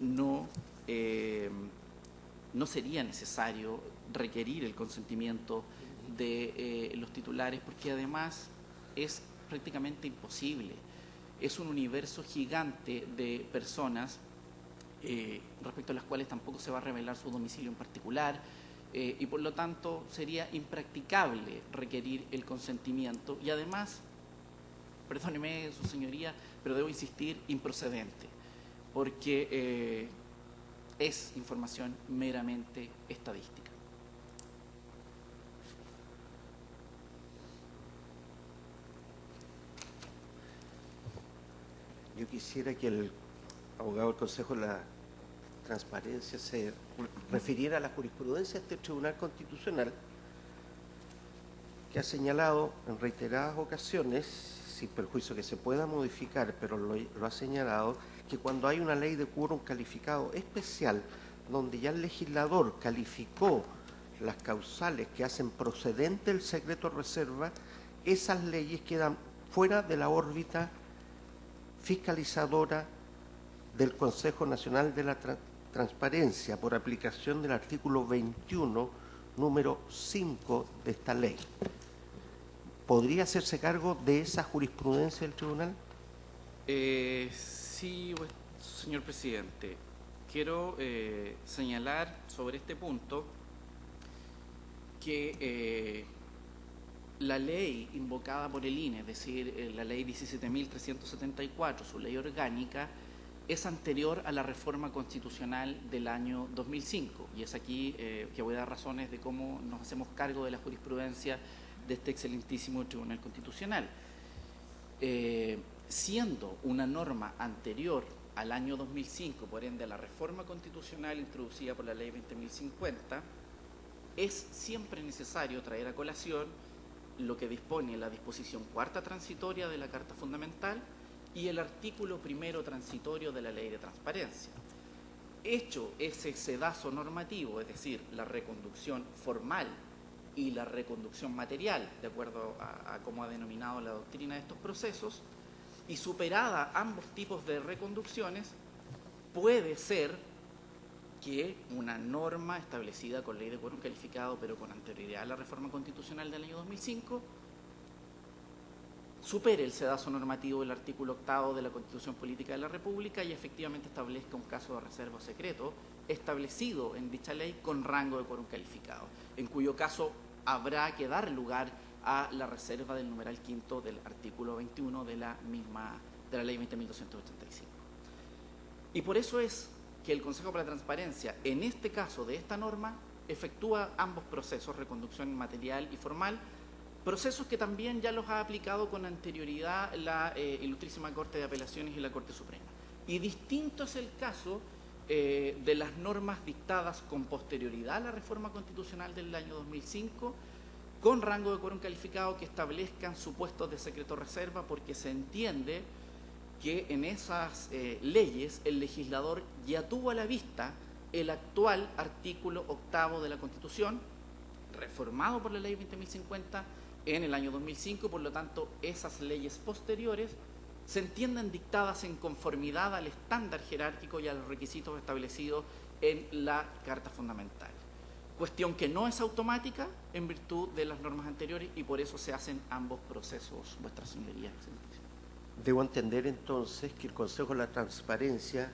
no sería necesario requerir el consentimiento de los titulares, porque además es prácticamente imposible. Es un universo gigante de personas respecto a las cuales tampoco se va a revelar su domicilio en particular, y por lo tanto sería impracticable requerir el consentimiento, y además, perdóneme su señoría, pero debo insistir, improcedente, porque es información meramente estadística. Yo quisiera que el abogado del Consejo de la Transparencia se refiriera a la jurisprudencia de este Tribunal Constitucional, que ha señalado en reiteradas ocasiones, sin perjuicio que se pueda modificar, pero lo ha señalado, que cuando hay una ley de quórum calificado especial, donde ya el legislador calificó las causales que hacen procedente el secreto reserva, esas leyes quedan fuera de la órbita fiscalizadora del Consejo Nacional de la Transparencia por aplicación del artículo 21, número 5 de esta ley. ¿Podría hacerse cargo de esa jurisprudencia del tribunal? Sí, señor presidente. Quiero señalar sobre este punto que la ley invocada por el INE, es decir, la ley 17.374, su ley orgánica, es anterior a la reforma constitucional del año 2005. Y es aquí que voy a dar razones de cómo nos hacemos cargo de la jurisprudencia de este excelentísimo Tribunal Constitucional. Siendo una norma anterior al año 2005, por ende a la reforma constitucional introducida por la ley 20.050, es siempre necesario traer a colación lo que dispone la disposición cuarta transitoria de la Carta Fundamental y el artículo primero transitorio de la Ley de Transparencia. Hecho ese sedazo normativo, es decir, la reconducción formal y la reconducción material, de acuerdo a cómo ha denominado la doctrina de estos procesos, y superada ambos tipos de reconducciones, puede ser que una norma establecida con ley de quórum calificado, pero con anterioridad a la reforma constitucional del año 2005, supere el sedazo normativo del artículo 8º de la Constitución Política de la República y efectivamente establezca un caso de reserva o secreto establecido en dicha ley con rango de quórum calificado, en cuyo caso habrá que dar lugar a la reserva del numeral quinto del artículo 21 de la ley 20.285. Y por eso es que el Consejo para la Transparencia, en este caso de esta norma, efectúa ambos procesos, reconducción material y formal, procesos que también ya los ha aplicado con anterioridad la Ilustrísima Corte de Apelaciones y la Corte Suprema. Y distinto es el caso de las normas dictadas con posterioridad a la reforma constitucional del año 2005, con rango de quórum calificado, que establezcan supuestos de secreto reserva, porque se entiende que en esas leyes el legislador ya tuvo a la vista el actual artículo 8º de la Constitución, reformado por la ley 20.050 en el año 2005, por lo tanto esas leyes posteriores se entienden dictadas en conformidad al estándar jerárquico y a los requisitos establecidos en la Carta Fundamental. Cuestión que no es automática en virtud de las normas anteriores y por eso se hacen ambos procesos, vuestras señorías. Debo entender entonces que el Consejo de la Transparencia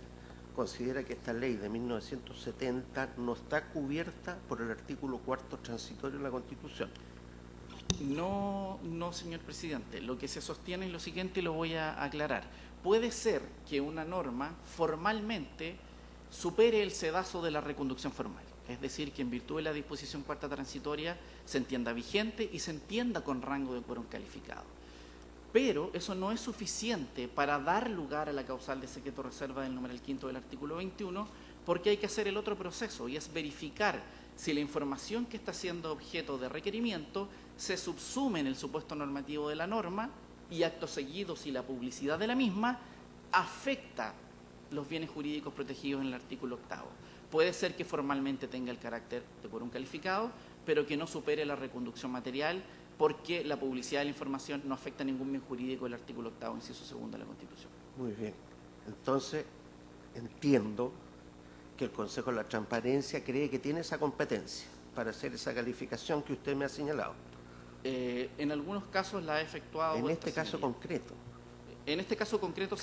considera que esta ley de 1970 no está cubierta por el artículo 4º transitorio de la Constitución. No, señor presidente. Lo que se sostiene es lo siguiente y lo voy a aclarar. Puede ser que una norma formalmente supere el sedazo de la reconducción formal. Es decir, que en virtud de la disposición cuarta transitoria se entienda vigente y se entienda con rango de quórum calificado. Pero eso no es suficiente para dar lugar a la causal de secreto reserva del numeral quinto del artículo 21, porque hay que hacer el otro proceso, y es verificar si la información que está siendo objeto de requerimiento se subsume en el supuesto normativo de la norma y, acto seguido, si la publicidad de la misma afecta los bienes jurídicos protegidos en el artículo 8º. Puede ser que formalmente tenga el carácter de quórum calificado, pero que no supere la reconducción material, porque la publicidad de la información no afecta a ningún bien jurídico del artículo 8º, inciso segundo de la Constitución. Muy bien. Entonces, entiendo que el Consejo de la Transparencia cree que tiene esa competencia para hacer esa calificación que usted me ha señalado. En algunos casos la ha efectuado. En este caso concreto. En este caso concreto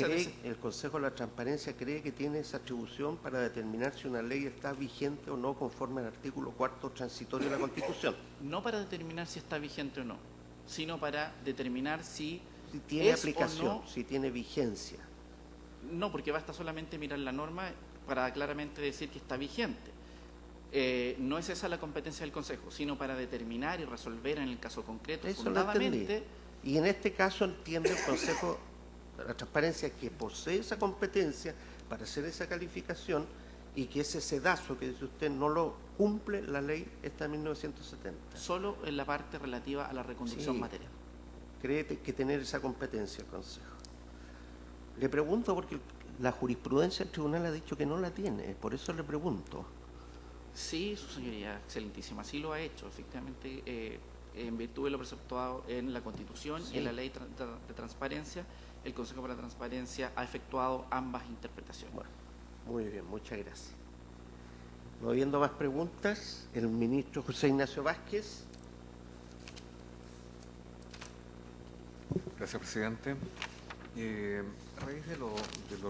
¿El Consejo de la Transparencia cree que tiene esa atribución para determinar si una ley está vigente o no conforme al artículo 4º transitorio de la Constitución? No para determinar si está vigente o no, sino para determinar si tiene aplicación, si tiene vigencia. No, porque basta solamente mirar la norma para claramente decir que está vigente. No es esa la competencia del Consejo, sino para determinar y resolver en el caso concreto, eso fundadamente. Y en este caso entiende el Consejo de la Transparencia que posee esa competencia para hacer esa calificación y que ese sedazo que dice usted no lo cumple la ley esta de 1970. Solo en la parte relativa a la reconducción material. Cree que tener esa competencia el Consejo. Le pregunto porque la jurisprudencia del tribunal ha dicho que no la tiene, por eso le pregunto. Sí, su señoría, excelentísima, sí lo ha hecho, efectivamente, en virtud de lo preceptuado en la Constitución y en la Ley de Transparencia, el Consejo para la Transparencia ha efectuado ambas interpretaciones. Bueno, muy bien, muchas gracias. No habiendo más preguntas, el ministro José Ignacio Vázquez. Gracias, presidente. A raíz de lo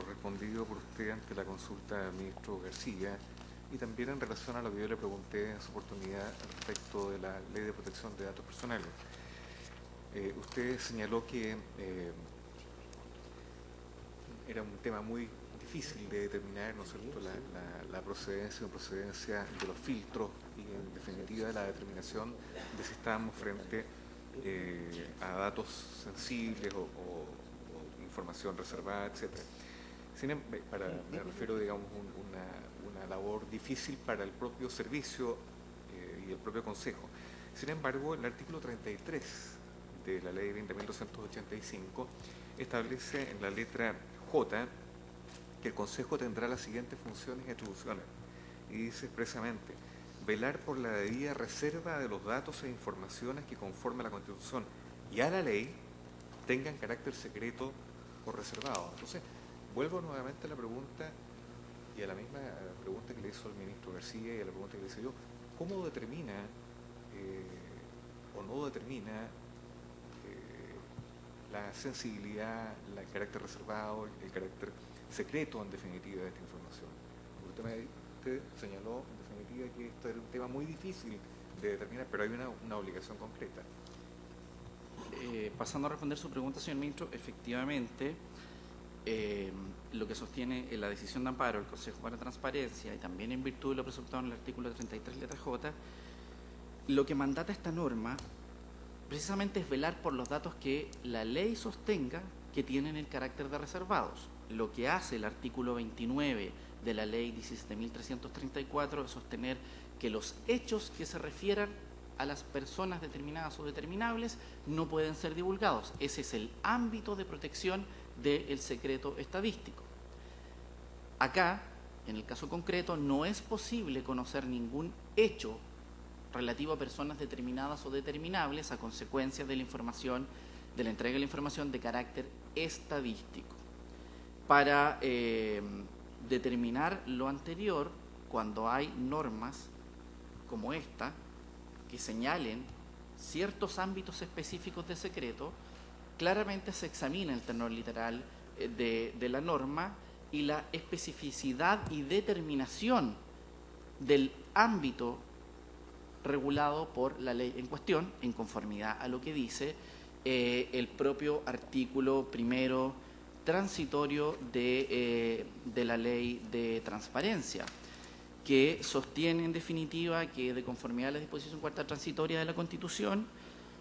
respondido por usted ante la consulta del ministro García y también en relación a lo que yo le pregunté en su oportunidad respecto de la Ley de Protección de Datos Personales, usted señaló que era un tema muy difícil de determinar, ¿no es cierto?, la procedencia o improcedencia de los filtros y, en definitiva, la determinación de si estábamos frente a datos sensibles o información reservada, etcétera. Me refiero, digamos, una labor difícil para el propio servicio y el propio Consejo. Sin embargo, el artículo 33 de la Ley 20.285 establece en la letra J que el Consejo tendrá las siguientes funciones y atribuciones. Y dice expresamente: velar por la debida reserva de los datos e informaciones que, conforme a la Constitución y a la ley, tengan carácter secreto o reservado. Entonces, vuelvo nuevamente a la pregunta y a la misma pregunta que le hizo el ministro García y a la pregunta que le hice yo: ¿cómo determina o no determina la sensibilidad, el carácter reservado, el carácter secreto, en definitiva, de esta información? Usted señaló, en definitiva, que esto era un tema muy difícil de determinar, pero hay una obligación concreta. Pasando a responder su pregunta, señor ministro, efectivamente, lo que sostiene la decisión de amparo del Consejo para la Transparencia y también en virtud de lo presentado en el artículo 33, letra J, lo que mandata esta norma precisamente es velar por los datos que la ley sostenga que tienen el carácter de reservados. Lo que hace el artículo 29 de la ley 17.334 es sostener que los hechos que se refieran a las personas determinadas o determinables no pueden ser divulgados. Ese es el ámbito de protección del secreto estadístico. Acá, en el caso concreto, no es posible conocer ningún hecho relativo a personas determinadas o determinables a consecuencia de la información, de la entrega de la información de carácter estadístico. Para determinar lo anterior, cuando hay normas como esta, que señalen ciertos ámbitos específicos de secreto, claramente se examina el tenor literal de la norma y la especificidad y determinación del ámbito regulado por la ley en cuestión, en conformidad a lo que dice el propio artículo primero transitorio de la Ley de Transparencia, que sostiene en definitiva que, de conformidad a la disposición cuarta transitoria de la Constitución,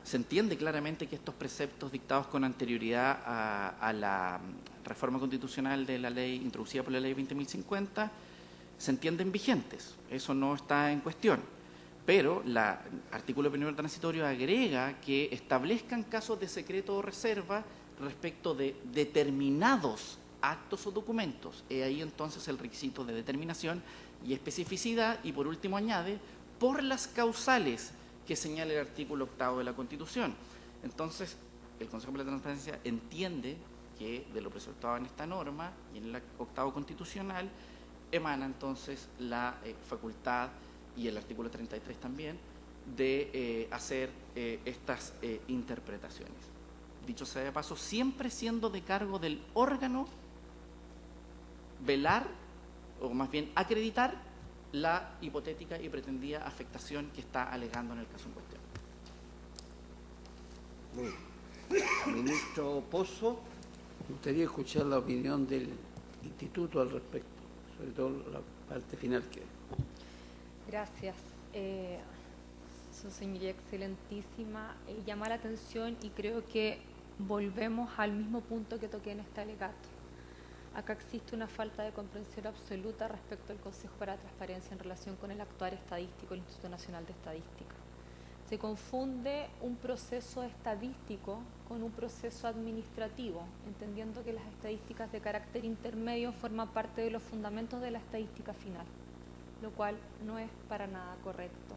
se entiende claramente que estos preceptos dictados con anterioridad a la reforma constitucional de la ley introducida por la Ley 20.050 se entienden vigentes. Eso no está en cuestión. Pero el artículo primero transitorio agrega que establezcan casos de secreto o reserva respecto de determinados actos o documentos. He ahí entonces el requisito de determinación y especificidad, y por último añade, por las causales que señala el artículo 8º de la Constitución. Entonces, el Consejo para la Transparencia entiende que de lo presupuestado en esta norma y en el 8º constitucional emana entonces la facultad, y el artículo 33 también, de hacer estas interpretaciones. Dicho sea de paso, siempre siendo de cargo del órgano velar, o más bien acreditar, la hipotética y pretendida afectación que está alegando en el caso en cuestión. Muy bien. Ministro Pozo. Me gustaría escuchar la opinión del Instituto al respecto, sobre todo la parte final que... Gracias. Su señoría excelentísima, llama la atención y creo que volvemos al mismo punto que toqué en este alegato. Acá existe una falta de comprensión absoluta respecto al Consejo para la Transparencia en relación con el actuar estadístico del Instituto Nacional de Estadística. Se confunde un proceso estadístico con un proceso administrativo, entendiendo que las estadísticas de carácter intermedio forman parte de los fundamentos de la estadística final, lo cual no es para nada correcto.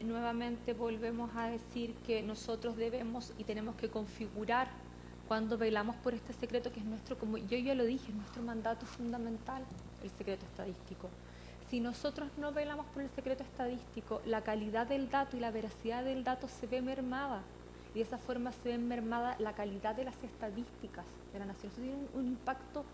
Nuevamente volvemos a decir que nosotros debemos y tenemos que configurar, cuando velamos por este secreto que es nuestro, como yo ya lo dije, es nuestro mandato fundamental, el secreto estadístico. Si nosotros no velamos por el secreto estadístico, la calidad del dato y la veracidad del dato se ve mermada. Y de esa forma se ve mermada la calidad de las estadísticas de la nación. Eso tiene un impacto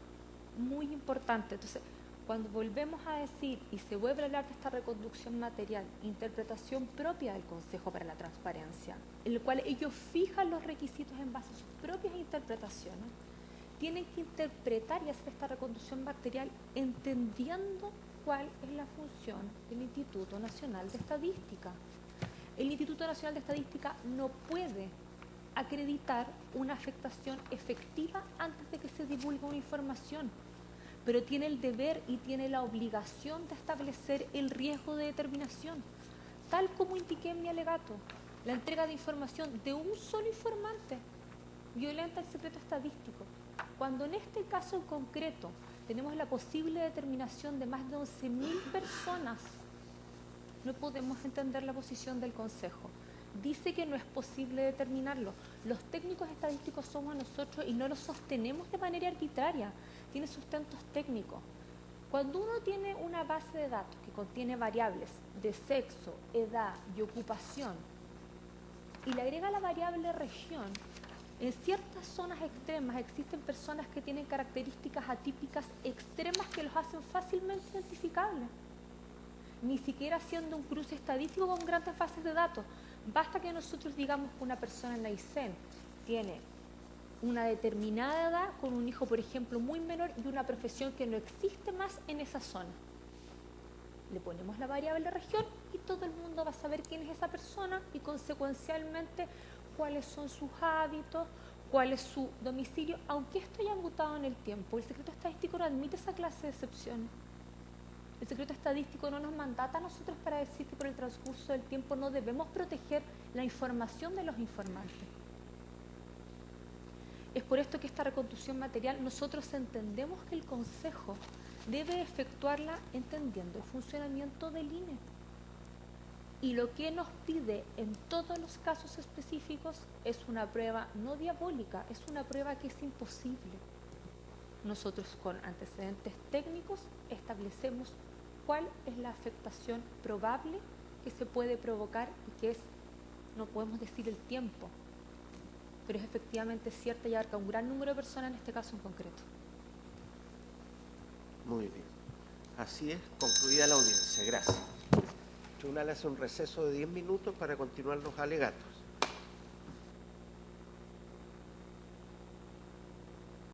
muy importante. Entonces, cuando volvemos a decir y se vuelve a hablar de esta reconducción material, interpretación propia del Consejo para la Transparencia, en el cual ellos fijan los requisitos en base a sus propias interpretaciones, tienen que interpretar y hacer esta reconducción material entendiendo cuál es la función del Instituto Nacional de Estadística. El Instituto Nacional de Estadística no puede acreditar una afectación efectiva antes de que se divulgue una información, pero tiene el deber y tiene la obligación de establecer el riesgo de determinación. Tal como indiqué en mi alegato, la entrega de información de un solo informante violenta el secreto estadístico. Cuando en este caso en concreto tenemos la posible determinación de más de 11.000 personas, no podemos entender la posición del Consejo. Dice que no es posible determinarlo. Los técnicos estadísticos somos nosotros y no lo sostenemos de manera arbitraria. Tiene sustentos técnicos. Cuando uno tiene una base de datos que contiene variables de sexo, edad y ocupación y le agrega la variable región, en ciertas zonas extremas existen personas que tienen características atípicas extremas que los hacen fácilmente identificables. Ni siquiera haciendo un cruce estadístico con grandes bases de datos. Basta que nosotros digamos que una persona en la ICEN tiene una determinada edad con un hijo, por ejemplo, muy menor y una profesión que no existe más en esa zona. Le ponemos la variable región y todo el mundo va a saber quién es esa persona y consecuencialmente cuáles son sus hábitos, cuál es su domicilio, aunque esto haya mutado en el tiempo. El secreto estadístico no admite esa clase de excepciones. El secreto estadístico no nos mandata a nosotros para decir que por el transcurso del tiempo no debemos proteger la información de los informantes. Es por esto que esta reconstrucción material nosotros entendemos que el Consejo debe efectuarla entendiendo el funcionamiento del INE. Y lo que nos pide en todos los casos específicos es una prueba no diabólica, es una prueba que es imposible. Nosotros con antecedentes técnicos establecemos cuál es la afectación probable que se puede provocar y que es, no podemos decir el tiempo, pero es efectivamente cierta y abarca un gran número de personas en este caso en concreto. Muy bien. Así es, concluida la audiencia. Gracias. El tribunal hace un receso de 10 minutos para continuar los alegatos.